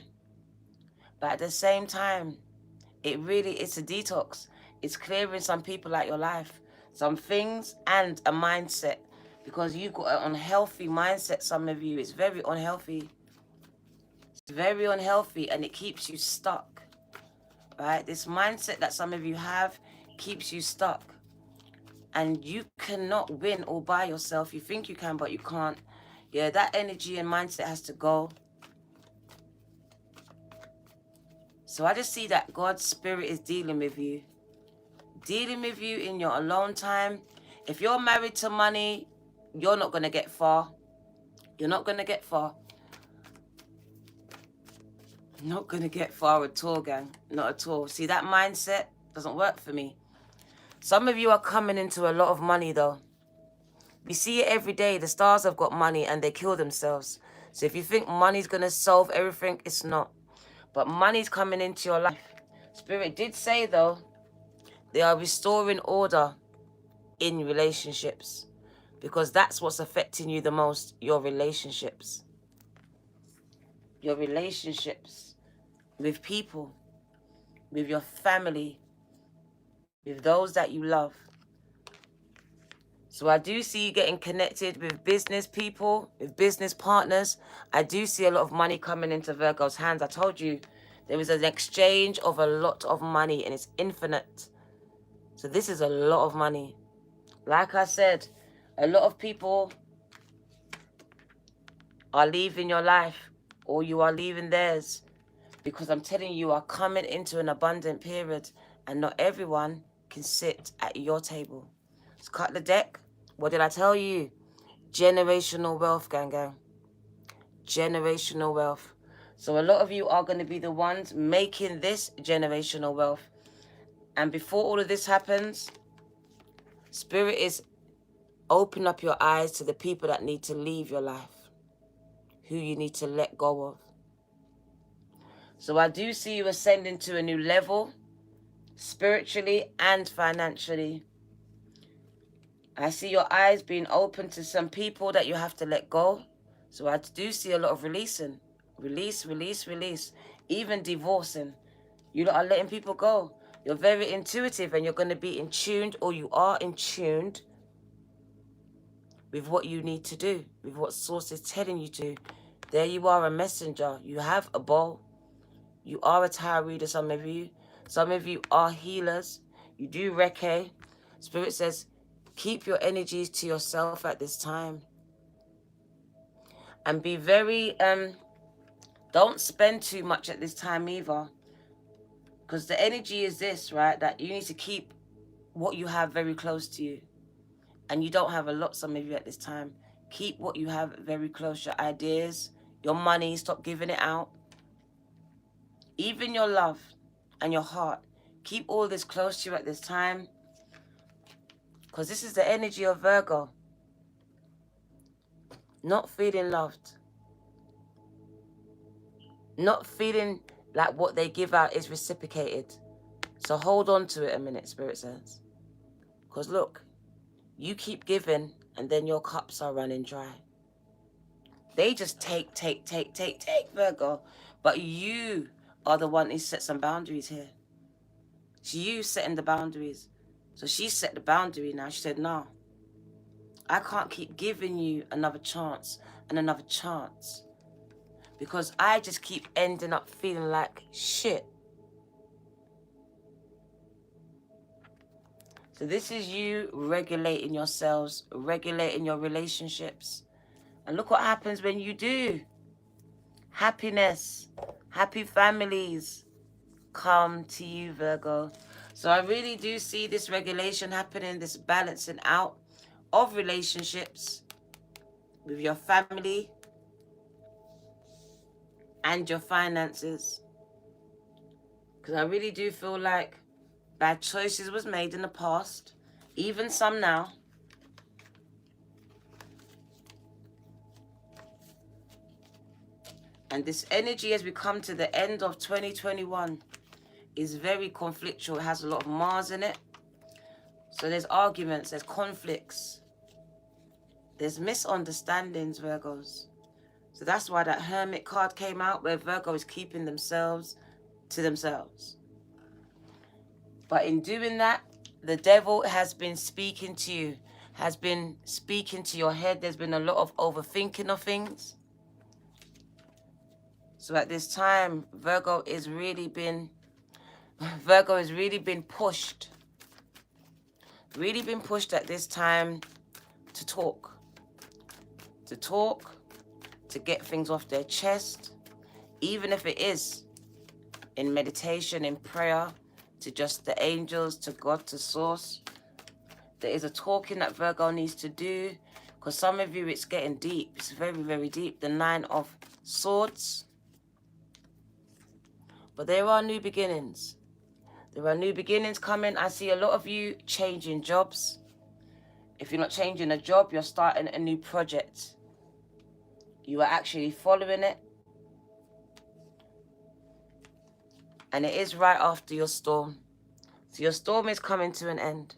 But at the same time, it's a detox. It's clearing some people out your life, some things and a mindset. Because you've got an unhealthy mindset, some of you. It's very unhealthy. It's very unhealthy and it keeps you stuck. Right? This mindset that some of you have keeps you stuck. And you cannot win all by yourself. You think you can, but you can't. Yeah, that energy and mindset has to go. So I just see that God's spirit is dealing with you. Dealing with you in your alone time. If you're married to money, you're not going to get far. You're not going to get far. Not going to get far at all, gang. Not at all. See, that mindset doesn't work for me. Some of you are coming into a lot of money, though. We see it every day. The stars have got money and they kill themselves. So if you think money's going to solve everything, it's not. But money's coming into your life. Spirit did say, though, they are restoring order in relationships. Because that's what's affecting you the most, your relationships. Your relationships with people, with your family, with those that you love. So I do see you getting connected with business people, with business partners. I do see a lot of money coming into Virgo's hands. I told you there is an exchange of a lot of money and it's infinite. So this is a lot of money. Like I said, a lot of people are leaving your life or you are leaving theirs because I'm telling you are coming into an abundant period and not everyone can sit at your table. Let's cut the deck. What did I tell you? Generational wealth, gang. Generational wealth. So a lot of you are going to be the ones making this generational wealth. And before all of this happens, Spirit is open up your eyes to the people that need to leave your life, who you need to let go of. So I do see you ascending to a new level, spiritually and financially. I see your eyes being open to some people that you have to let go. So I do see a lot of releasing. Release. Even divorcing. You lot are letting people go. You're very intuitive and you're going to be in tuned, or you are in tuned with what you need to do, with what source is telling you to. There you are, a messenger. You have a bowl. You are a tarot reader, some of you. Some of you are healers. You do Reiki. Spirit says, keep your energies to yourself at this time. And be very, don't spend too much at this time either. Because the energy is this, right? That you need to keep what you have very close to you. And you don't have a lot, some of you, at this time. Keep what you have very close. Your ideas, your money, stop giving it out. Even your love and your heart. Keep all this close to you at this time. Because this is the energy of Virgo. Not feeling loved. Not feeling like what they give out is reciprocated. So hold on to it a minute, Spirit says. Because look, you keep giving and then your cups are running dry. They just take, Virgo. But you are the one who set some boundaries here. It's you setting the boundaries. So she set the boundary now. She said, no, I can't keep giving you another chance and another chance. Because I just keep ending up feeling like shit. So this is you regulating yourselves, regulating your relationships. And look what happens when you do. Happiness, happy families come to you, Virgo. So I really do see this regulation happening, this balancing out of relationships with your family, and your finances. Because I really do feel like bad choices was made in the past, even some now. And this energy as we come to the end of 2021 is very conflictual. It has a lot of Mars in it. So there's arguments, there's conflicts, there's misunderstandings, Virgos. So that's why that Hermit card came out, where Virgo is keeping themselves to themselves. But in doing that, the devil has been speaking to you, has been speaking to your head. There's been a lot of overthinking of things. So at this time, Virgo has really been pushed. Really been pushed at this time to talk. To get things off their chest, even if it is in meditation, in prayer, to just the angels, to God, to source. There is a talking that Virgo needs to do, because some of you, it's getting deep. It's very, very deep. The 9 of Swords. But there are new beginnings. There are new beginnings coming. I see a lot of you changing jobs. If you're not changing a job, you're starting a new project. You are actually following it. And it is right after your storm. So your storm is coming to an end.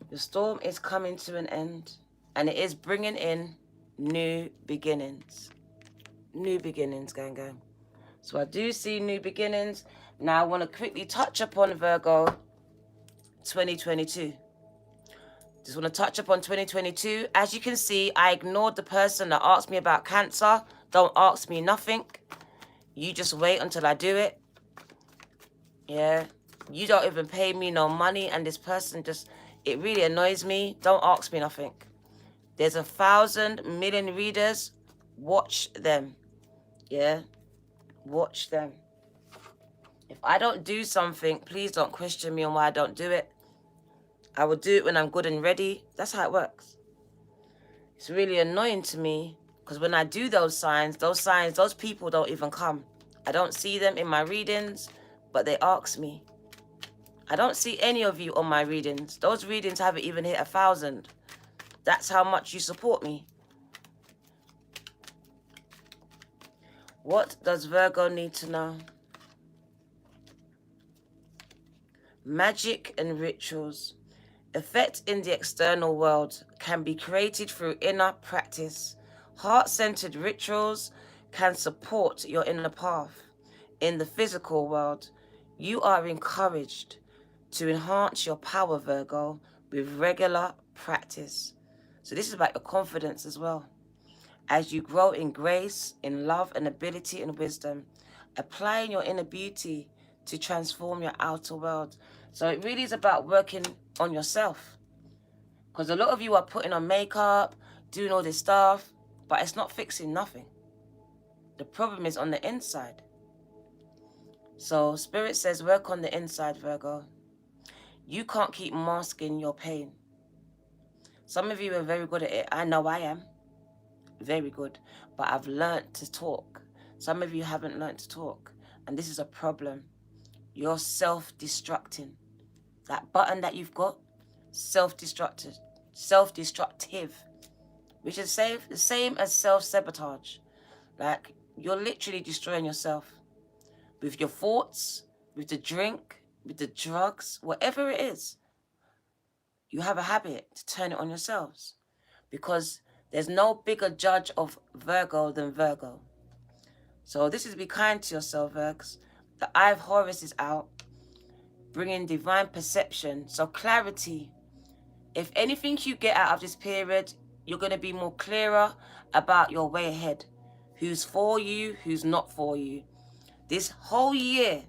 Your storm is coming to an end. And it is bringing in new beginnings. New beginnings, gang. So I do see new beginnings. Now I want to quickly touch upon Virgo 2022. Just want to touch upon 2022. As you can see, I ignored the person that asked me about Cancer. Don't ask me nothing. You just wait until I do it. Yeah. You don't even pay me no money, and this person just, it really annoys me. Don't ask me nothing. There's 1,000 million readers. Watch them. Yeah. Watch them. If I don't do something, please don't question me on why I don't do it. I will do it when I'm good and ready. That's how it works. It's really annoying to me, because when I do those signs, those people don't even come. I don't see them in my readings, but they ask me. I don't see any of you on my readings. Those readings haven't even hit 1,000. That's how much you support me. What does Virgo need to know? Magic and rituals. Effect in the external world can be created through inner practice. Heart-centered rituals can support your inner path. In the physical world, you are encouraged to enhance your power, Virgo, with regular practice. So this is about your confidence as well. As you grow in grace, in love and ability and wisdom, applying your inner beauty to transform your outer world. So it really is about working on yourself. Because a lot of you are putting on makeup, doing all this stuff, but it's not fixing nothing. The problem is on the inside. So Spirit says work on the inside, Virgo. You can't keep masking your pain. Some of you are very good at it. I know I am. Very good. But I've learned to talk. Some of you haven't learned to talk. And this is a problem. You're self-destructing. That button that you've got, self-destructive, which is the same as self-sabotage. Like, you're literally destroying yourself with your thoughts, with the drink, with the drugs, whatever it is. You have a habit to turn it on yourselves, because there's no bigger judge of Virgo than Virgo. So this is be kind to yourself, Virgs. The Eye of Horus is out, bringing divine perception, so clarity. If anything you get out of this period, you're going to be more clearer about your way ahead. Who's for you, who's not for you. This whole year,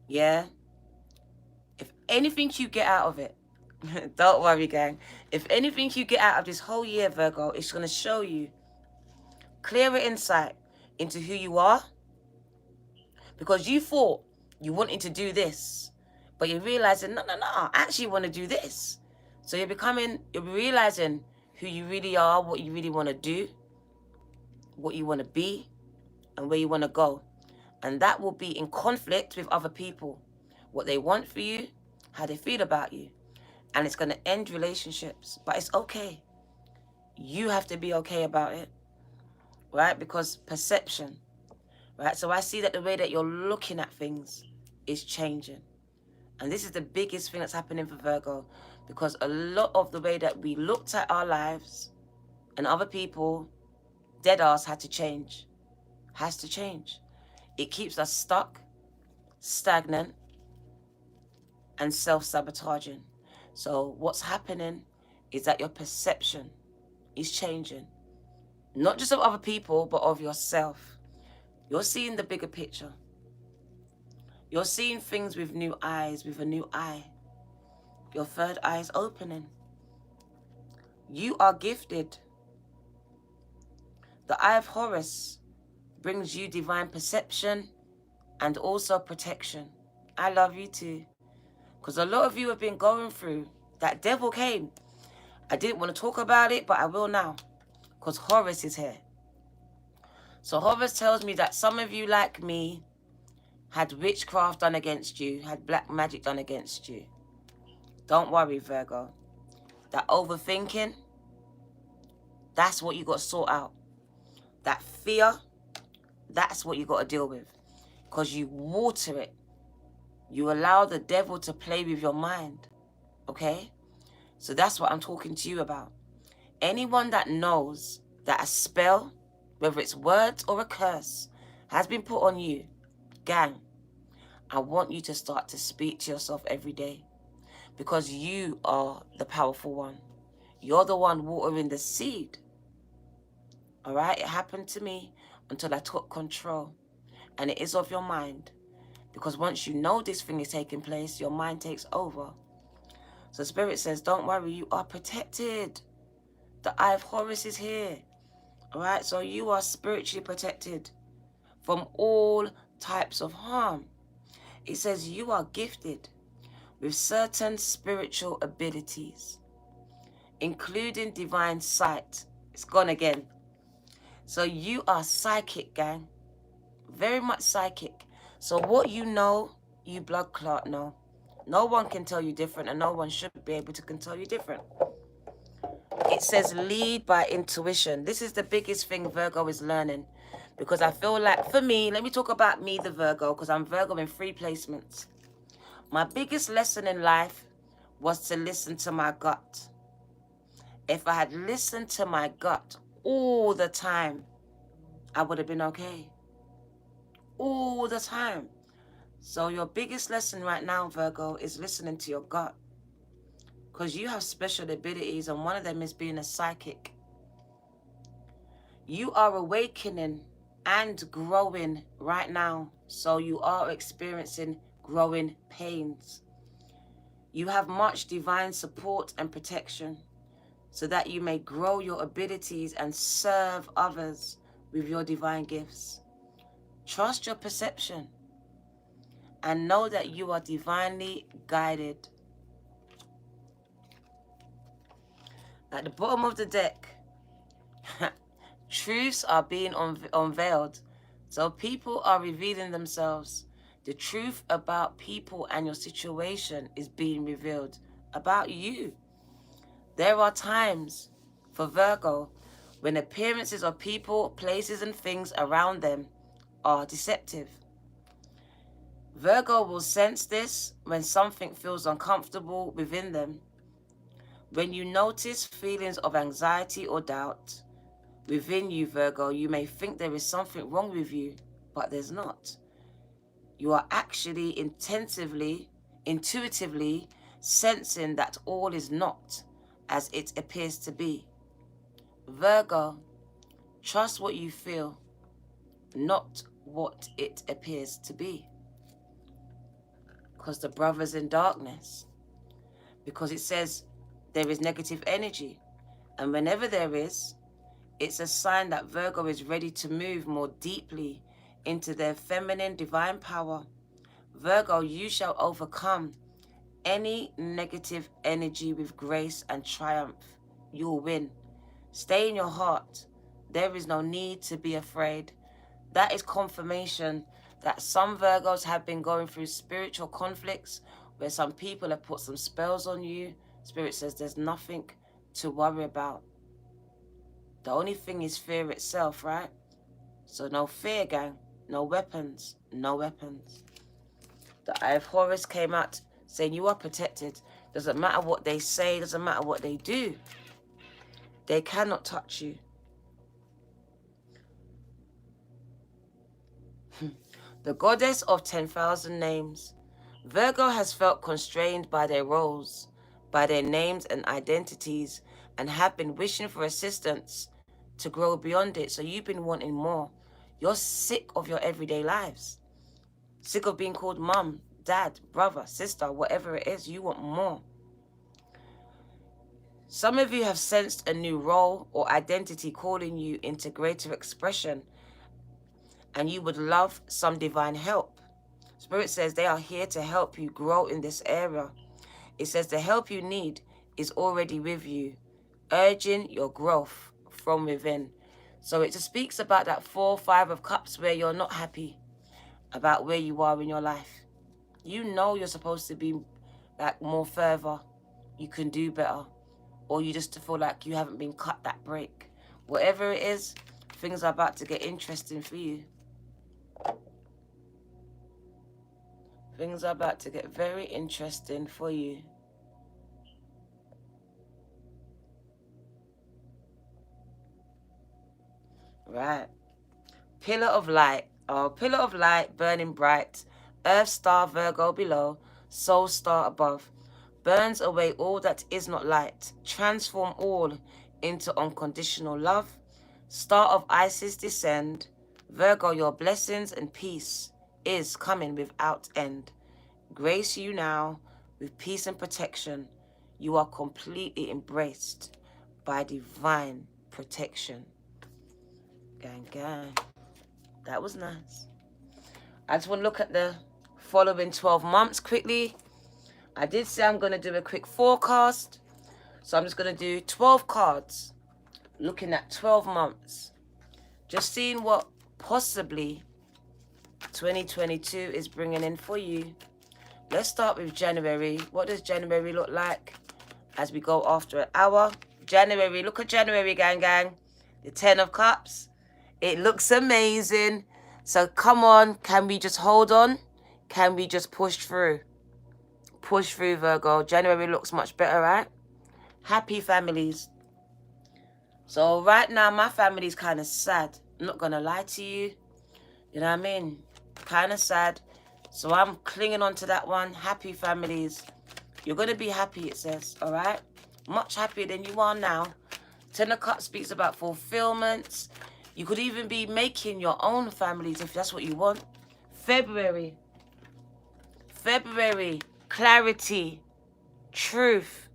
yeah, if anything you get out of it, don't worry, gang. If anything you get out of this whole year, Virgo, it's going to show you clearer insight into who you are. Because you thought you wanted to do this, but you're realizing, no, I actually want to do this. So you're realizing who you really are, what you really want to do. what you want to be, and where you want to go. And that will be in conflict with other people. What they want for you, how they feel about you. And it's going to end relationships. But it's okay. You have to be okay about it. Right? Because perception. Right? So I see that the way that you're looking at things is changing. And this is the biggest thing that's happening for Virgo. Because a lot of the way that we looked at our lives and other people, dead ass, had to change. Has to change. It keeps us stuck, stagnant, and self-sabotaging. So what's happening is that your perception is changing. Not just of other people, but of yourself. You're seeing the bigger picture. You're seeing things with new eyes, with a new eye. Your third eye is opening. You are gifted. The Eye of Horus brings you divine perception and also protection. I love you too. Because a lot of you have been going through, that devil came. I didn't want to talk about it, but I will now. Because Horus is here. So Horus tells me that some of you, like me, had witchcraft done against you, had black magic done against you. Don't worry, Virgo. That overthinking, that's what you got to sort out. That fear, that's what you got to deal with. Because you water it. You allow the devil to play with your mind. Okay? So that's what I'm talking to you about. Anyone that knows that a spell, whether it's words or a curse, has been put on you, gang, I want you to start to speak to yourself every day. Because you are the powerful one. You're the one watering the seed. All right? It happened to me until I took control. And it is of your mind. Because once you know this thing is taking place, your mind takes over. So Spirit says, don't worry, you are protected. The Eye of Horus is here. All right? So you are spiritually protected from all types of harm. It says you are gifted with certain spiritual abilities, including divine sight. It's gone again. So you are psychic, gang. Very much psychic. So what you know, you blood clot know. No one can tell you different, and no one should be able to tell you different. It says lead by intuition. This is the biggest thing Virgo is learning. Because I feel like, for me, let me talk about me, the Virgo, because I'm Virgo in 3 placements. My biggest lesson in life was to listen to my gut. If I had listened to my gut all the time, I would have been okay. All the time. So your biggest lesson right now, Virgo, is listening to your gut. Because you have special abilities, and one of them is being a psychic. You are awakening and growing right now. So you are experiencing growing pains. You have much divine support and protection so that you may grow your abilities and serve others with your divine gifts. Trust your perception and know that you are divinely guided. At the bottom of the deck, truths are being unveiled. So people are revealing themselves. The truth about people and your situation is being revealed about you. There are times for Virgo when appearances of people, places, and things around them are deceptive. Virgo will sense this when something feels uncomfortable within them. When you notice feelings of anxiety or doubt within you, Virgo, you may think there is something wrong with you, but there's not. You are actually intuitively sensing that all is not as it appears to be. Virgo, trust what you feel, not what it appears to be. Because the brother's in darkness. Because it says there is negative energy. And whenever there is, it's a sign that Virgo is ready to move more deeply into their feminine divine power. Virgo, you shall overcome any negative energy with grace and triumph. You'll win. Stay in your heart. There is no need to be afraid. That is confirmation that some Virgos have been going through spiritual conflicts where some people have put some spells on you. Spirit says there's nothing to worry about. The only thing is fear itself, right? So no fear, gang. No weapons. No weapons. The Eye of Horus came out saying you are protected. Doesn't matter what they say. Doesn't matter what they do. They cannot touch you. The goddess of 10,000 names. Virgo has felt constrained by their roles, by their names and identities, and have been wishing for assistance to grow beyond it. So you've been wanting more. You're sick of your everyday lives. Sick of being called mum, dad, brother, sister, whatever it is. You want more. Some of you have sensed a new role or identity calling you into greater expression, and you would love some divine help. Spirit says they are here to help you grow in this area. It says the help you need is already with you, urging your growth from within. So it just speaks about that 4, 5 of cups where you're not happy about where you are in your life. You know you're supposed to be like more further. You can do better. Or you just feel like you haven't been cut that break. Whatever it is, things are about to get interesting for you. Things are about to get very interesting for you. Right. Pillar of light. Oh, pillar of light, burning bright. Earth star, Virgo below. Soul star above. Burns away all that is not light. Transform all into unconditional love. Star of Isis descend. Virgo, your blessings and peace is coming without end. Grace you now with peace and protection. You are completely embraced by divine protection. Gang, gang. That was nice. I just want to look at the following 12 months quickly. I did say I'm going to do a quick forecast. So I'm just going to do 12 cards. Looking at 12 months. Just seeing what possibly 2022 is bringing in for you. Let's start with January. What does January look like as we go after an hour? January. Look at January, gang, gang. The 10 of Cups. It looks amazing. So come on. Can we just hold on? Can we just push through? Push through, Virgo. January looks much better, right? Happy families. So right now, my family's kind of sad. I'm not going to lie to you. You know what I mean? Kind of sad. So I'm clinging on to that one. Happy families. You're going to be happy, it says. All right? Much happier than you are now. 10 of Cups speaks about fulfillments. You could even be making your own families if that's what you want. February. Clarity. Truth.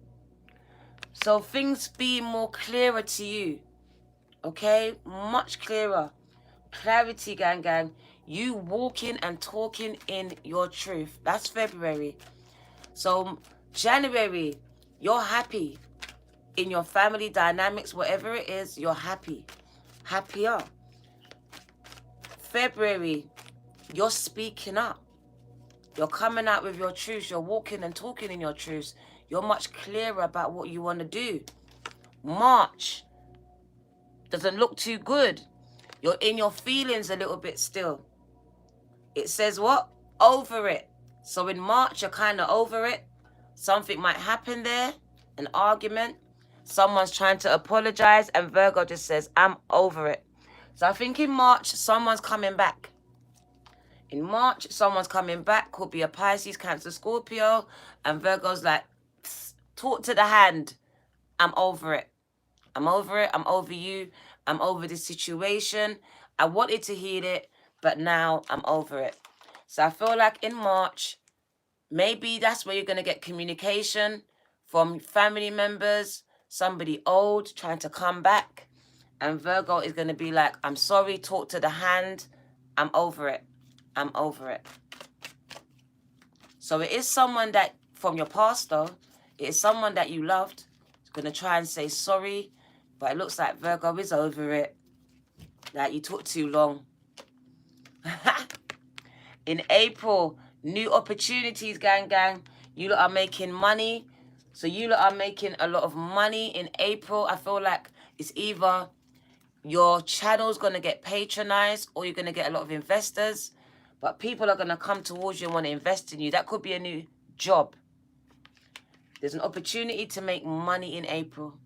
So things being more clearer to you. Okay? Much clearer. Clarity, gang, gang. You walking and talking in your truth. That's February. So January, you're happy. In your family dynamics, whatever it is, you're happy. Happier. February, you're speaking up. You're coming out with your truths. You're walking and talking in your truths. You're much clearer about what you want to do. March doesn't look too good. You're in your feelings a little bit still. It says what? Over it. So in March, you're kind of over it. Something might happen there. An argument. Someone's trying to apologize. And Virgo just says, I'm over it. So I think in March, someone's coming back. In March, someone's coming back. Could be a Pisces, Cancer, Scorpio. And Virgo's like, talk to the hand. I'm over it. I'm over it. I'm over you. I'm over this situation. I wanted to heal it, but now I'm over it. So I feel like in March, maybe that's where you're going to get communication from family members, somebody old trying to come back. And Virgo is going to be like, I'm sorry, talk to the hand. I'm over it. I'm over it. So it is someone that, from your past though, it is someone that you loved. It's going to try and say sorry, but it looks like Virgo is over it. Like, you took too long. In April, new opportunities, gang. You lot are making money. So you lot are making a lot of money in April. I feel like it's either your channel's going to get patronized or you're going to get a lot of investors. But people are going to come towards you and want to invest in you. That could be a new job. There's an opportunity to make money in April.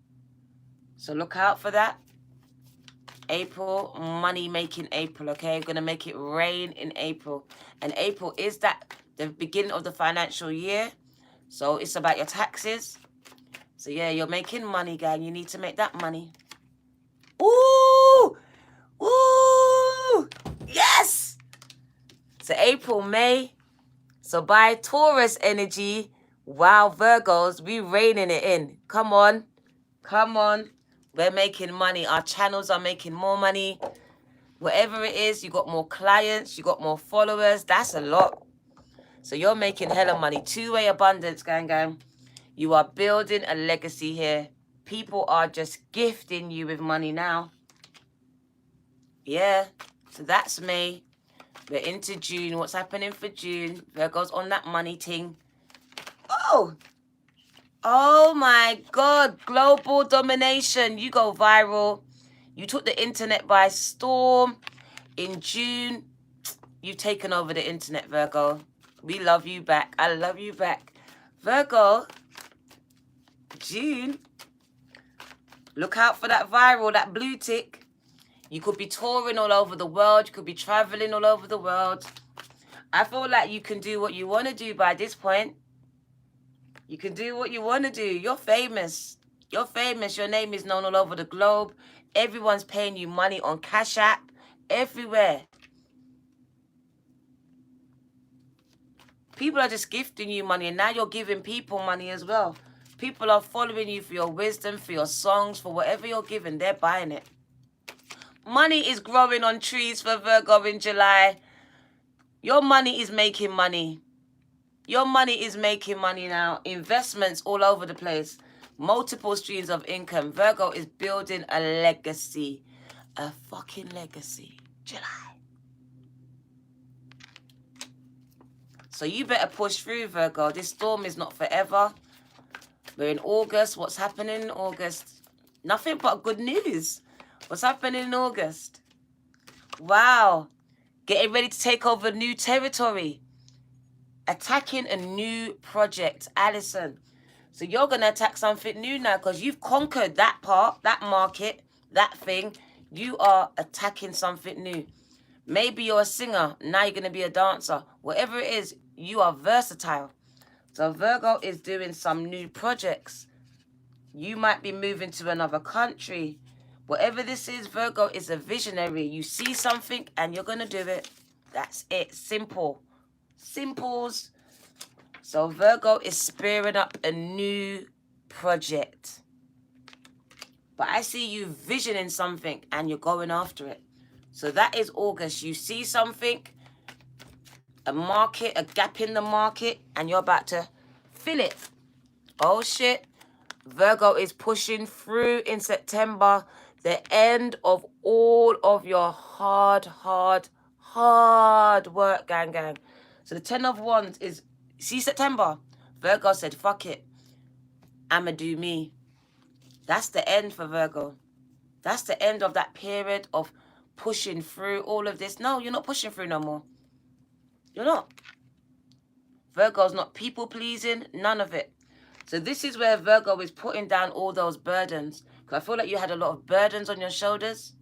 So look out for that. April, money making April, okay? We're going to make it rain in April. And April is the beginning of the financial year. So it's about your taxes. So yeah, you're making money, gang. You need to make that money. Ooh! Ooh! Yes! So April, May. So by Taurus energy, wow, Virgos, we reining it in. Come on. Come on. We're making money. Our channels are making more money. Whatever it is, you got more clients, you got more followers. That's a lot. So you're making hella money. Two-way abundance, gang. You are building a legacy here. People are just gifting you with money now. Yeah. So that's May. We're into June. What's happening for June? Virgo's on that money ting. Oh! Oh my God. Global domination. You go viral. You took the internet by storm. In June, you've taken over the internet, Virgo. We love you back. I love you back. Virgo, June, look out for that viral, that blue tick. You could be touring all over the world. You could be traveling all over the world. I feel like you can do what you want to do by this point. You can do what you want to do. You're famous. You're famous. Your name is known all over the globe. Everyone's paying you money on Cash App. Everywhere. People are just gifting you money, and now you're giving people money as well. People are following you for your wisdom, for your songs, for whatever you're giving. They're buying it. Money is growing on trees for Virgo in July. Your money is making money. Your money is making money now. Investments all over the place. Multiple streams of income. Virgo is building a legacy. A fucking legacy. July. So you better push through, Virgo. This storm is not forever. We're in August. What's happening in August? Nothing but good news. What's happening in August? Wow. Getting ready to take over new territory. Attacking a new project. Alison. So you're going to attack something new now because you've conquered that part, that market, that thing. You are attacking something new. Maybe you're a singer. Now you're going to be a dancer. Whatever it is, you are versatile. So Virgo is doing some new projects. You might be moving to another country. Whatever this is, Virgo is a visionary. You see something and you're going to do it. That's it. Simple. Simples. So Virgo is spearing up a new project. But I see you visioning something and you're going after it. So that is August. You see something, a market, a gap in the market, and you're about to fill it. Oh shit. Virgo is pushing through in September. The end of all of your hard work, gang. So the 10 of Wands is, see September? Virgo said, fuck it. I'ma do me. That's the end for Virgo. That's the end of that period of pushing through all of this. No, you're not pushing through no more. You're not. Virgo's not people pleasing, none of it. So this is where Virgo is putting down all those burdens. Because I feel like you had a lot of burdens on your shoulders.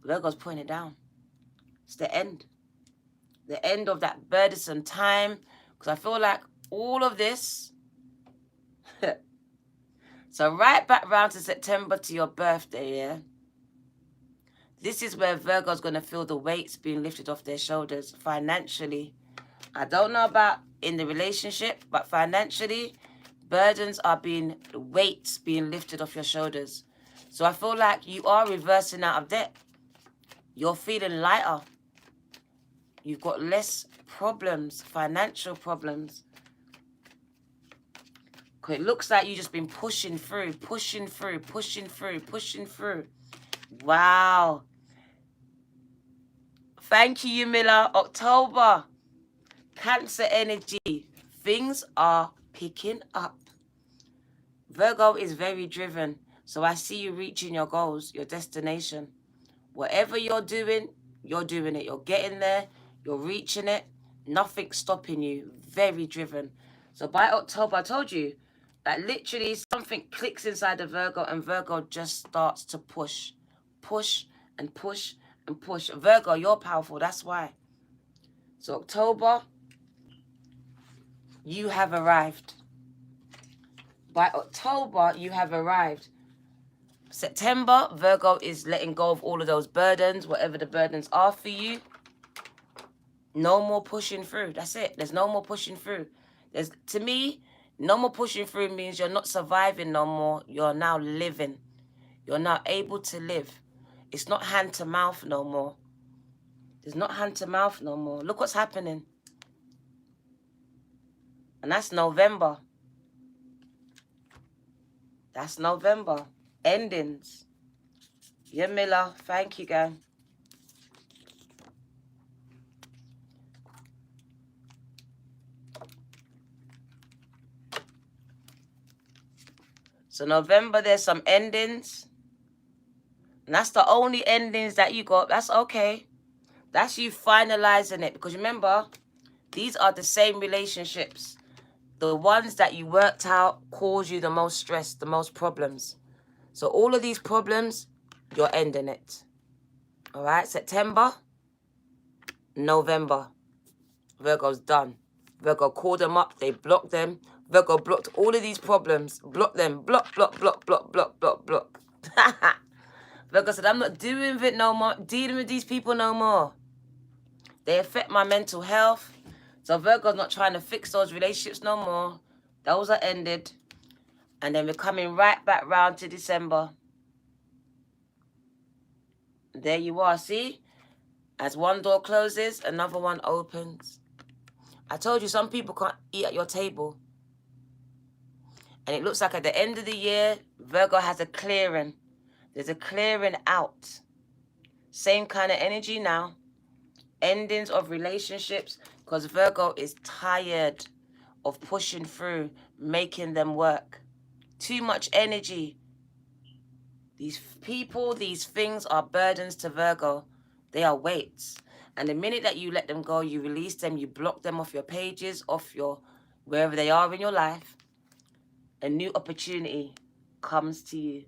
Virgo's putting it down. It's the end. The end of that burdensome time. Because I feel like all of this. So right back round to September to your birthday, yeah? This is where Virgo's going to feel the weights being lifted off their shoulders financially. I don't know about in the relationship, but financially, burdens are weights being lifted off your shoulders. So I feel like you are reversing out of debt. You're feeling lighter. You've got less problems, financial problems. It looks like you've just been pushing through. Wow. Thank you, Miller. October. Cancer energy. Things are picking up. Virgo is very driven. So I see you reaching your goals, your destination. Whatever you're doing it. You're getting there. You're reaching it. Nothing's stopping you. Very driven. So by October, I told you, that literally something clicks inside of Virgo and Virgo just starts to push. Push and push and push. Virgo, you're powerful. That's why. So October, you have arrived. By October, you have arrived. September, Virgo is letting go of all of those burdens, whatever the burdens are for you. No more pushing through. That's it. There's no more pushing through. To me, no more pushing through means you're not surviving no more. You're now living. You're now able to live. It's not hand to mouth no more. There's not hand to mouth no more. Look what's happening. And that's November. That's November. Endings. Yeah, Miller. Thank you, gang. So November, there's some endings. And that's the only endings that you got. That's okay. That's you finalizing it. Because remember, these are the same relationships. The ones that you worked out cause you the most stress, the most problems. So all of these problems, you're ending it. All right? September, November. Virgo's done. Virgo called them up. They blocked them. Virgo blocked all of these problems. Block them. Block, block, block, block, block, block, block. Virgo said, I'm not doing it no more. Dealing with these people no more. They affect my mental health. So Virgo's not trying to fix those relationships no more. Those are ended. And then we're coming right back round to December. There you are, see? As one door closes, another one opens. I told you some people can't eat at your table. And it looks like at the end of the year, Virgo has a clearing. There's a clearing out. Same kind of energy now. Endings of relationships, because Virgo is tired of pushing through, making them work. Too much energy. These people, these things are burdens to Virgo. They are weights. And the minute that you let them go, you release them, you block them off your pages, off your, wherever they are in your life, a new opportunity comes to you.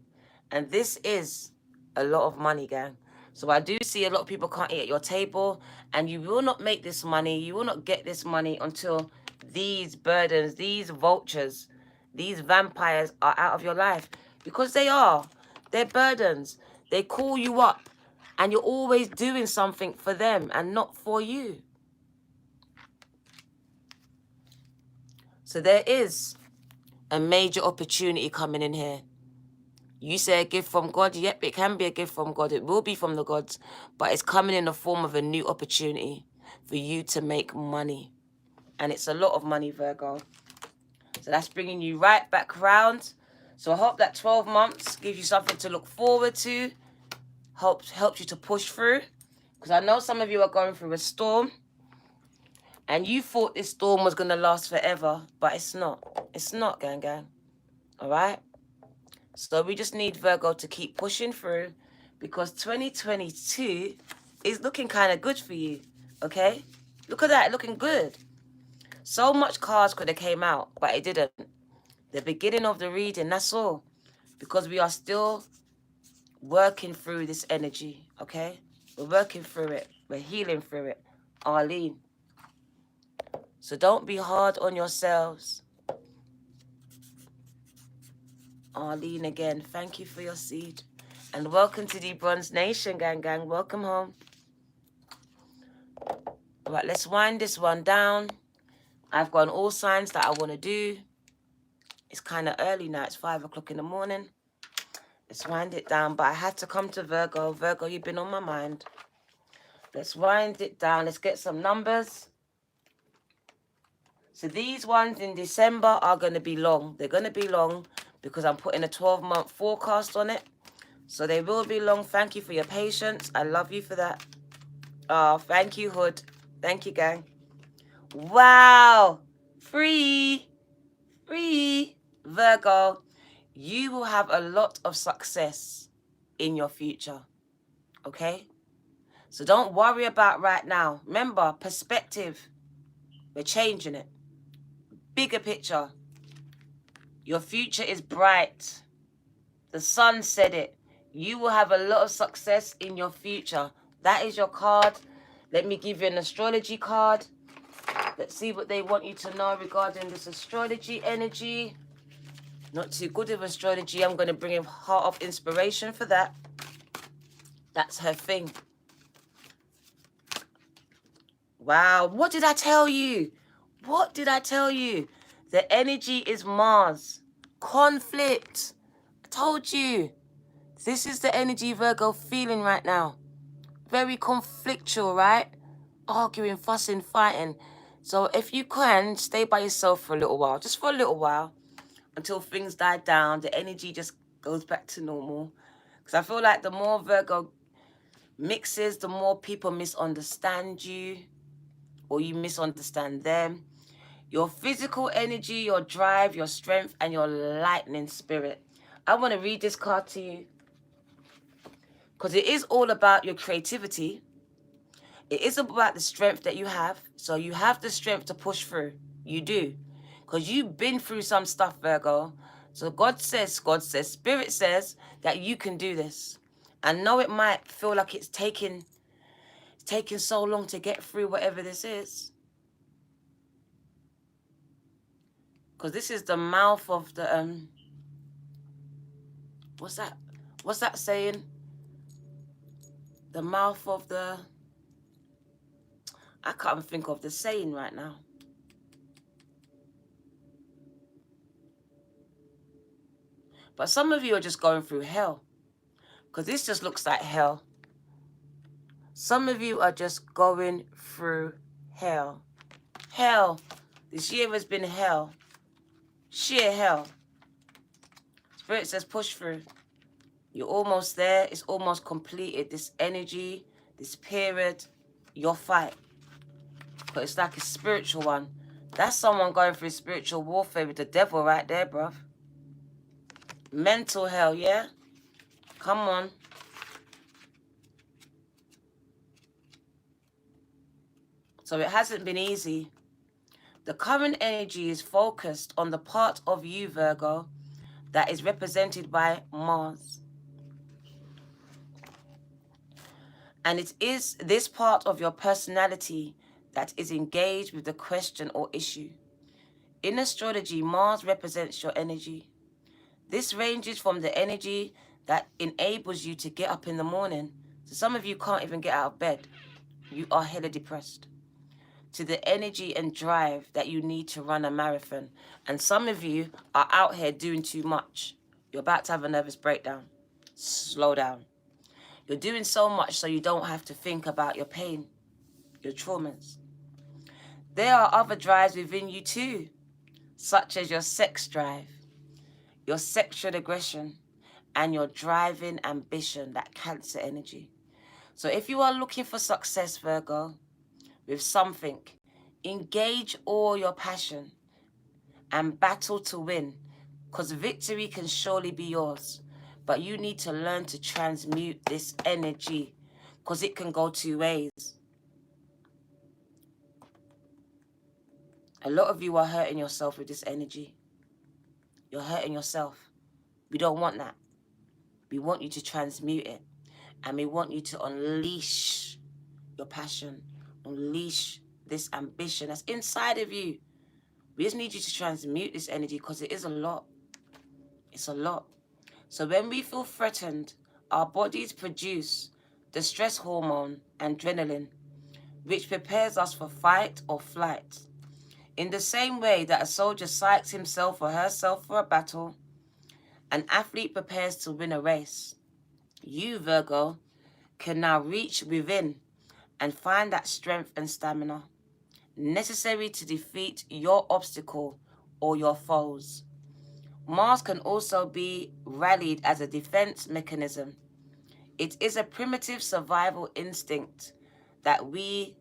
And this is a lot of money, gang. So I do see a lot of people can't eat at your table, and you will not make this money. You will not get this money until these burdens, these vultures, these vampires are out of your life. Because they are. They're burdens. They call you up, and you're always doing something for them and not for you. So there is a major opportunity coming in here. You say a gift from God. Yep, it can be a gift from God. It will be from the gods. But it's coming in the form of a new opportunity for you to make money. And it's a lot of money, Virgo. So that's bringing you right back around. So I hope that 12 months gives you something to look forward to. Helps you to push through. Because I know some of you are going through a storm. And you thought this storm was going to last forever. But it's not. It's not, gang, gang. All right? So we just need Virgo to keep pushing through, because 2022 is looking kind of good for you, okay? Look at that, looking good. So much cards could have came out, but it didn't. The beginning of the reading, that's all. Because we are still working through this energy, okay? We're working through it. We're healing through it. Arlene. So don't be hard on yourselves. Arlene again, thank you for your seed. And welcome to the Bronze Nation, gang, gang. Welcome home. All right, let's wind this one down. I've got all signs that I want to do. It's kind of early now. It's 5 o'clock in the morning. Let's wind it down. But I had to come to Virgo. Virgo, you've been on my mind. Let's wind it down. Let's get some numbers. So these ones in December are going to be long. They're going to be long because I'm putting a 12-month forecast on it. So they will be long. Thank you for your patience. I love you for that. Oh, thank you, Hood. Thank you, gang. Wow. Free. Virgo, you will have a lot of success in your future. Okay? So don't worry about right now. Remember, perspective. We're changing it. Bigger picture. Your future is bright. The sun said it. You will have a lot of success in your future. That is your card. Let me give you an astrology card. Let's see what they want you to know regarding this astrology energy. Not too good of astrology. I'm going to bring in Heart of Inspiration for that. That's her thing. Wow. What did I tell you? What did I tell you? The energy is Mars. Conflict. I told you. This is the energy Virgo feeling right now. Very conflictual, right? Arguing, fussing, fighting. So if you can, stay by yourself for a little while. Just for a little while. Until things die down. The energy just goes back to normal. Because I feel like the more Virgo mixes, the more people misunderstand you. Or you misunderstand them. Your physical energy, your drive, your strength, and your lightning spirit. I want to read this card to you. Because it is all about your creativity. It is about the strength that you have. So you have the strength to push through. You do. Because you've been through some stuff, Virgo. So God says, Spirit says that you can do this. I know it might feel like it's taking so long to get through whatever this is. Because this is the mouth of the, what's that? What's that saying? The mouth of the, I can't think of the saying right now. But some of you are just going through hell. Because this just looks like hell. Some of you are just going through hell. Hell. This year has been hell. Sheer hell. Spirit says push through. You're almost there. It's almost completed. This energy, this period, your fight. But it's like a spiritual one. That's someone going through spiritual warfare with the devil right there, bruv. Mental hell, yeah? Come on. So it hasn't been easy. The current energy is focused on the part of you, Virgo, that is represented by Mars. And it is this part of your personality that is engaged with the question or issue. In astrology, Mars represents your energy. This ranges from the energy that enables you to get up in the morning. So some of you can't even get out of bed. You are hella depressed. To the energy and drive that you need to run a marathon. And some of you are out here doing too much. You're about to have a nervous breakdown. Slow down. You're doing so much so you don't have to think about your pain, your traumas. There are other drives within you too, such as your sex drive, your sexual aggression, and your driving ambition, that Cancer energy. So if you are looking for success, Virgo, with something, engage all your passion and battle to win, because victory can surely be yours. But you need to learn to transmute this energy, because it can go two ways. A lot of you are hurting yourself with this energy. You're hurting yourself. We don't want that. We want you to transmute it. And we want you to unleash your passion. Unleash this ambition that's inside of you. We just need you to transmute this energy because it is a lot. It's a lot. So when we feel threatened, our bodies produce the stress hormone, adrenaline, which prepares us for fight or flight. In the same way that a soldier psychs himself or herself for a battle, an athlete prepares to win a race. You, Virgo, can now reach within and find that strength and stamina necessary to defeat your obstacle or your foes. Mars can also be rallied as a defense mechanism It is a primitive survival instinct that we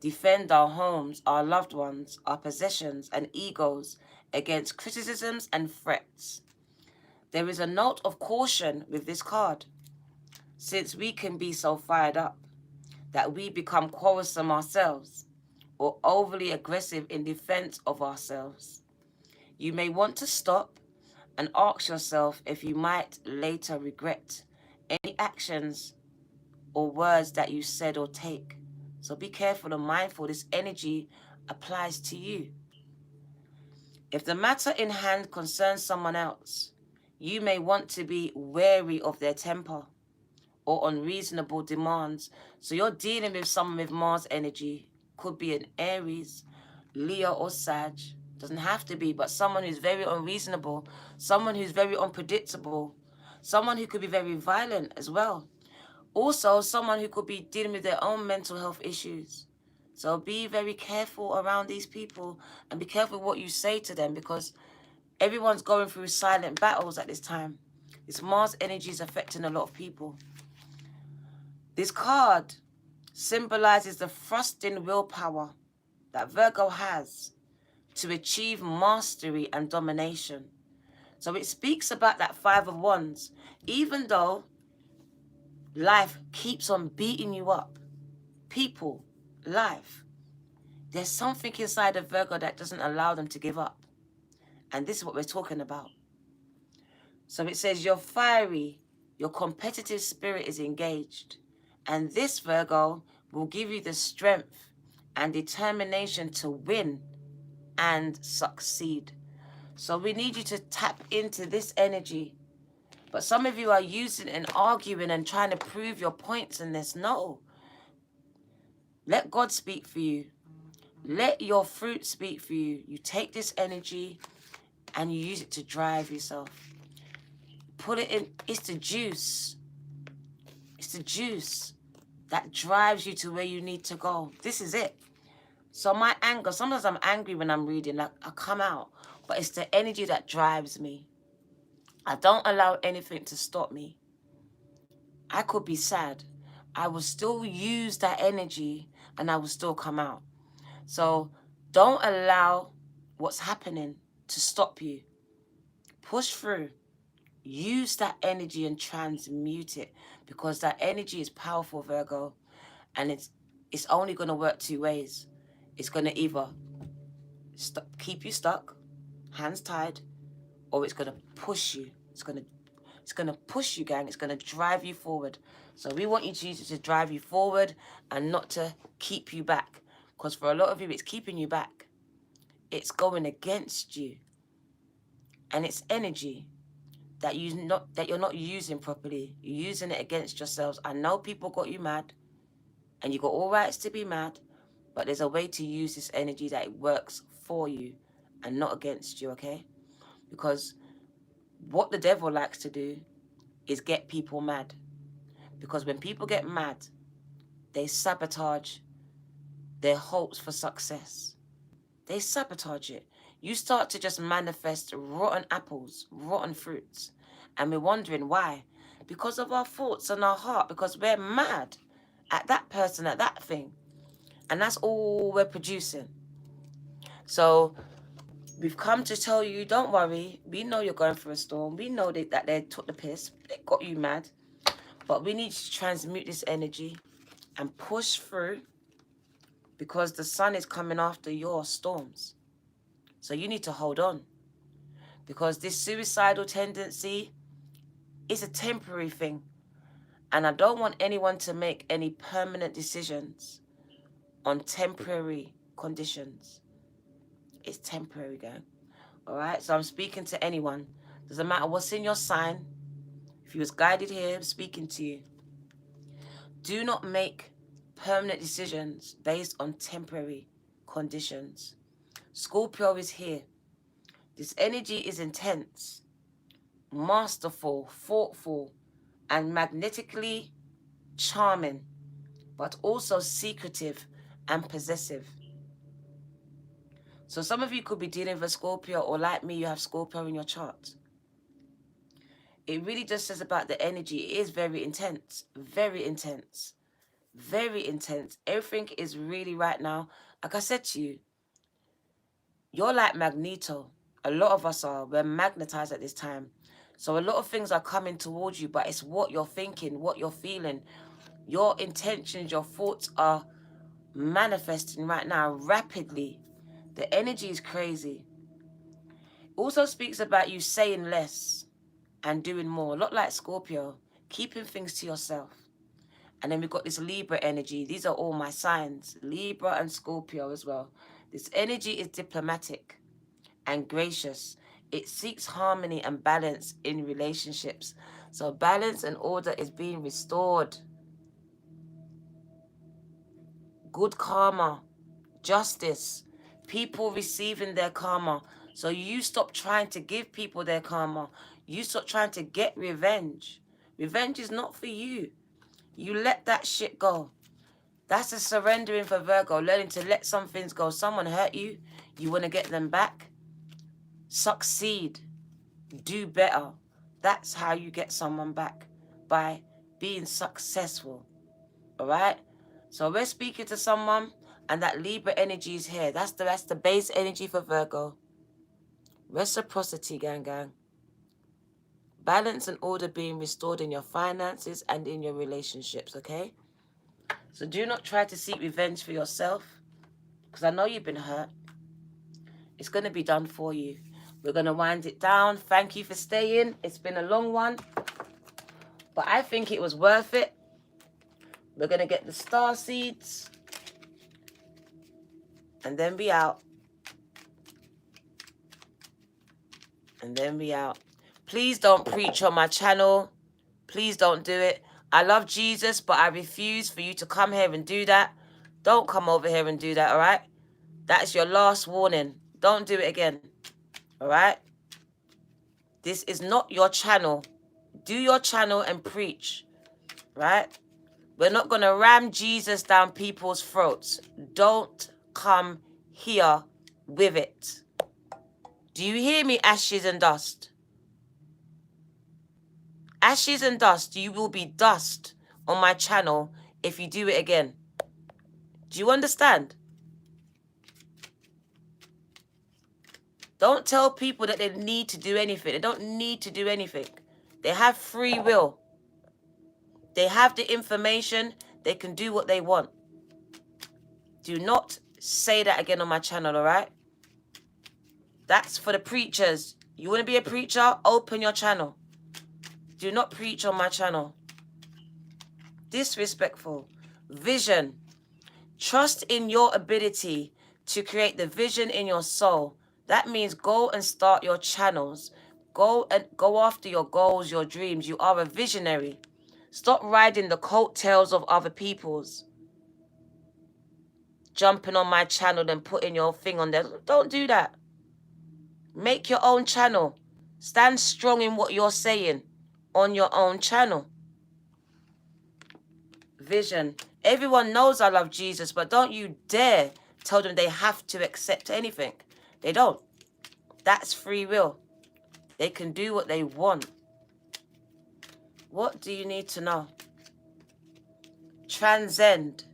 defend our homes, our loved ones, our possessions, and egos against criticisms and threats. There is a note of caution with this card, since we can be so fired up that we become quarrelsome ourselves or overly aggressive in defense of ourselves. You may want to stop and ask yourself if you might later regret any actions or words that you said or take. So be careful and mindful. This energy applies to you. If the matter in hand concerns someone else, you may want to be wary of their temper or unreasonable demands. So you're dealing with someone with Mars energy. Could be an Aries, Leo, or Sag. Doesn't have to be, but someone who's very unreasonable, someone who's very unpredictable, someone who could be very violent as well. Also, someone who could be dealing with their own mental health issues. So be very careful around these people and be careful what you say to them, because everyone's going through silent battles at this time. This Mars energy is affecting a lot of people. This card symbolizes the thrusting willpower that Virgo has to achieve mastery and domination. So it speaks about that Five of Wands. Even though life keeps on beating you up, people, life, there's something inside of Virgo that doesn't allow them to give up. And this is what we're talking about. So it says you're fiery, your competitive spirit is engaged. And this, Virgo, will give you the strength and determination to win and succeed. So we need you to tap into this energy. But some of you are using and arguing and trying to prove your points in this. No. Let God speak for you. Let your fruit speak for you. You take this energy and you use it to drive yourself. Put it in. It's the juice. It's the juice that drives you to where you need to go. This is it. So my anger, sometimes I'm angry when I'm reading, like I come out, but it's the energy that drives me. I don't allow anything to stop me. I could be sad. I will still use that energy and I will still come out. So don't allow what's happening to stop you. Push through. Use that energy and transmute it, because that energy is powerful, Virgo, and it's only going to work two ways. It's going to either keep you stuck, hands tied, or it's going to push you. It's going to push you, gang. It's going to drive you forward. So we want you to use it to drive you forward and not to keep you back, because for a lot of you, it's keeping you back. It's going against you, and it's energy that you're not using properly. You're using it against yourselves. I know people got you mad, and you got all rights to be mad, but there's a way to use this energy that it works for you and not against you, okay? Because what the devil likes to do is get people mad. Because when people get mad, they sabotage their hopes for success. They sabotage it. You start to just manifest rotten apples, rotten fruits. And we're wondering why. Because of our thoughts and our heart. Because we're mad at that person, at that thing. And that's all we're producing. So we've come to tell you, don't worry. We know you're going through a storm. We know that they took the piss. They got you mad. But we need to transmute this energy and push through, because the sun is coming after your storms. So you need to hold on, because this suicidal tendency is a temporary thing. And I don't want anyone to make any permanent decisions on temporary conditions. It's temporary, gang. All right? So I'm speaking to anyone. Doesn't matter what's in your sign. If you was guided here, I'm speaking to you. Do not make permanent decisions based on temporary conditions. Scorpio is here. This energy is intense, masterful, thoughtful, and magnetically charming, but also secretive and possessive. So some of you could be dealing with a Scorpio, or like me, you have Scorpio in your chart. It really just says about the energy. It is very intense, very intense, very intense. Everything is really right now. Like I said to you, you're like Magneto. A lot of us are. We're magnetized at this time. So a lot of things are coming towards you, but it's what you're thinking, what you're feeling. Your intentions, your thoughts are manifesting right now rapidly. The energy is crazy. Also speaks about you saying less and doing more. A lot like Scorpio, keeping things to yourself. And then we've got this Libra energy. These are all my signs, Libra and Scorpio as well. This energy is diplomatic and gracious. It seeks harmony and balance in relationships. So balance and order is being restored. Good karma, justice, people receiving their karma. So you stop trying to give people their karma. You stop trying to get revenge. Revenge is not for you. You let that shit go. That's a surrendering for Virgo, learning to let some things go. Someone hurt you, you want to get them back. Succeed. Do better. That's how you get someone back, by being successful. All right? So we're speaking to someone, and that Libra energy is here. That's the base energy for Virgo. Reciprocity, gang, gang. Balance and order being restored in your finances and in your relationships, okay? So do not try to seek revenge for yourself, because I know you've been hurt. It's going to be done for you. We're going to wind it down. Thank you for staying. It's been a long one, but I think it was worth it. We're going to get the star seeds, and then be out. And then be out. Please don't preach on my channel. Please don't do it. I love Jesus, but I refuse for you to come here and do that. Don't come over here and do that, all right? That's your last warning. Don't do it again, all right? This is not your channel. Do your channel and preach, right? We're not going to ram Jesus down people's throats. Don't come here with it. Do you hear me, ashes and dust? Ashes and dust, you will be dust on my channel if you do it again. Do you understand? Don't tell people that they need to do anything. They don't need to do anything. They have free will. They have the information. They can do what they want. Do not say that again on my channel, all right? That's for the preachers. You want to be a preacher? Open your channel. Do not preach on my channel. Disrespectful. Vision. Trust in your ability to create the vision in your soul. That means go and start your channels. Go after your goals, your dreams. You are a visionary. Stop riding the coattails of other people's. Jumping on my channel and putting your thing on there. Don't do that. Make your own channel. Stand strong in what you're saying on your own channel. Vision. Everyone knows I love Jesus, but don't you dare tell them they have to accept anything. They don't. That's free will. They can do what they want. What do you need to know? Transcend.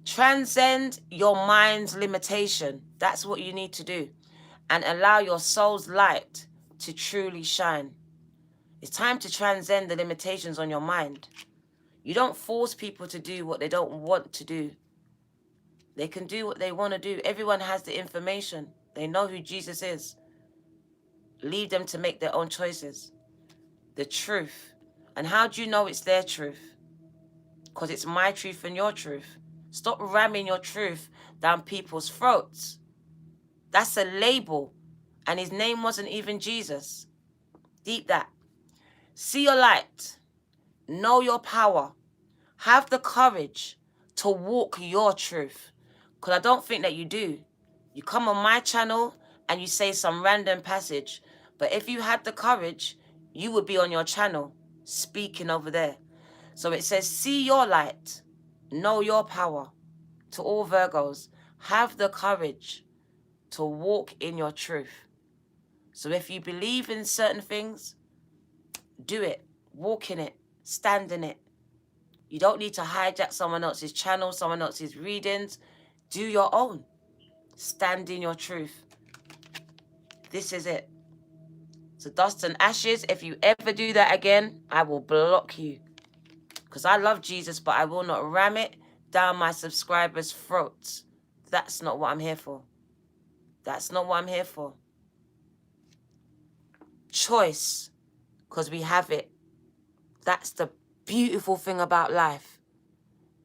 Transcend your mind's limitation. That's what you need to do. And allow your soul's light to truly shine. It's time to transcend the limitations on your mind. You don't force people to do what they don't want to do. They can do what they want to do. Everyone has the information. They know who Jesus is. Leave them to make their own choices. The truth. And how do you know it's their truth? Because it's my truth and your truth. Stop ramming your truth down people's throats. That's a label. And his name wasn't even Jesus. Deep that. See your light. Know your power. Have the courage to walk your truth. Because I don't think that you do. You come on my channel and you say some random passage. But if you had the courage, you would be on your channel speaking over there. So it says, see your light. Know your power. To all Virgos, have the courage to walk in your truth. So if you believe in certain things, Do it. Walk in it. Stand in it. You don't need to hijack someone else's channel, someone else's readings. Do your own. Stand in your truth. This is it. So dust and ashes, if you ever do that again, I will block you. Because I love Jesus, but I will not ram it down my subscribers' throats. That's not what I'm here for. That's not what I'm here for. Choice, because we have it. That's the beautiful thing about life.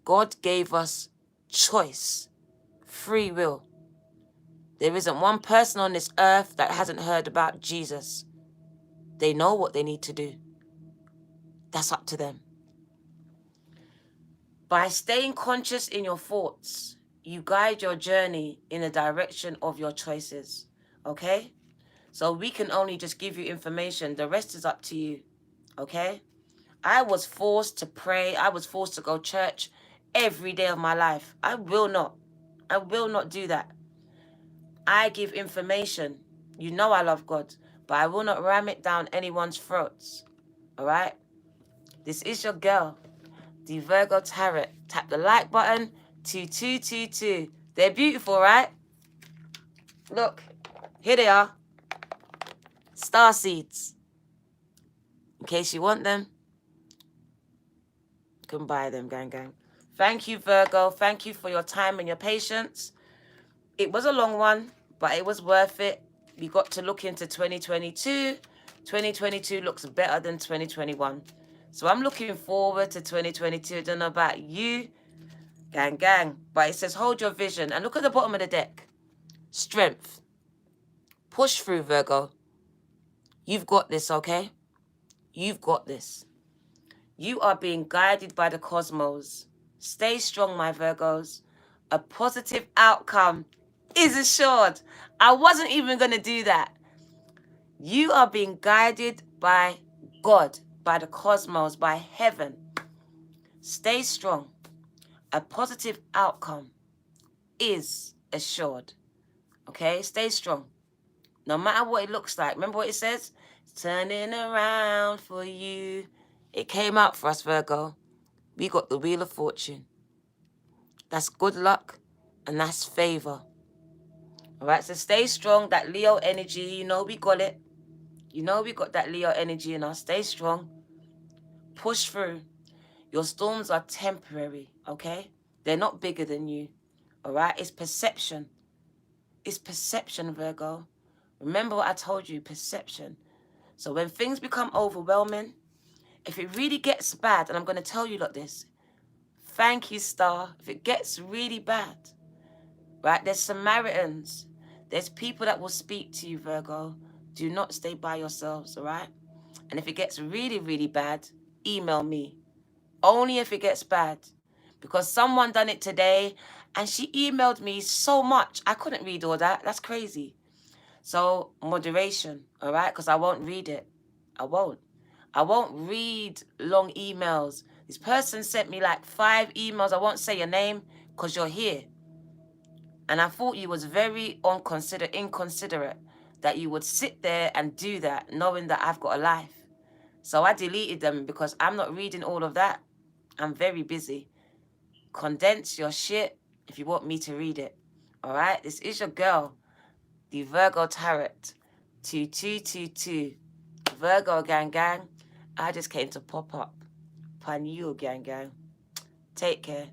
God gave us choice, free will. There isn't one person on this earth that hasn't heard about Jesus. They know what they need to do. That's up to them. By staying conscious in your thoughts, you guide your journey in the direction of your choices. Okay? So we can only just give you information. The rest is up to you. Okay? I was forced to pray. I was forced to go to church every day of my life. I will not do that. I give information. You know I love God, but I will not ram it down anyone's throats. All right? This is your girl, the Virgo Tarot. Tap the like button. 2222. They're beautiful, right? Look, here they are. Star seeds. In case you want them, you can buy them, gang. Thank you, Virgo. Thank you for your time and your patience. It was a long one, but it was worth it. We got to look into 2022. 2022 looks better than 2021. So I'm looking forward to 2022. I don't know about you, gang. But it says, hold your vision. And look at the bottom of the deck. Strength. Push through, Virgo. You've got this, okay? You've got this. You are being guided by the cosmos. Stay strong, my Virgos. A positive outcome is assured. I wasn't even going to do that. You are being guided by God, by the cosmos, by heaven. Stay strong. A positive outcome is assured. Okay? Stay strong. No matter what it looks like. Remember what it says? It's turning around for you. It came out for us, Virgo. We got the Wheel of Fortune. That's good luck and that's favor. All right, so stay strong. That Leo energy, you know we got it. You know we got that Leo energy in us. Stay strong. Push through. Your storms are temporary, okay? They're not bigger than you, all right? It's perception. It's perception, Virgo. Remember what I told you, perception. So when things become overwhelming, if it really gets bad, and I'm going to tell you like this, thank you, Star. If it gets really bad, right, there's Samaritans. There's people that will speak to you, Virgo. Do not stay by yourselves, all right? And if it gets really, really bad, email me. Only if it gets bad. Because someone done it today, and she emailed me so much. I couldn't read all that. That's crazy. So, moderation, all right? Because I won't read it. I won't read long emails. This person sent me like 5 emails. I won't say your name because you're here. And I thought you was very inconsiderate that you would sit there and do that knowing that I've got a life. So I deleted them because I'm not reading all of that. I'm very busy. Condense your shit if you want me to read it. All right? This is your girl, the Virgo Tarot. 2222. Virgo gang. I just came to pop up. Pan you gang. Take care.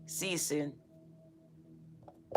See you soon.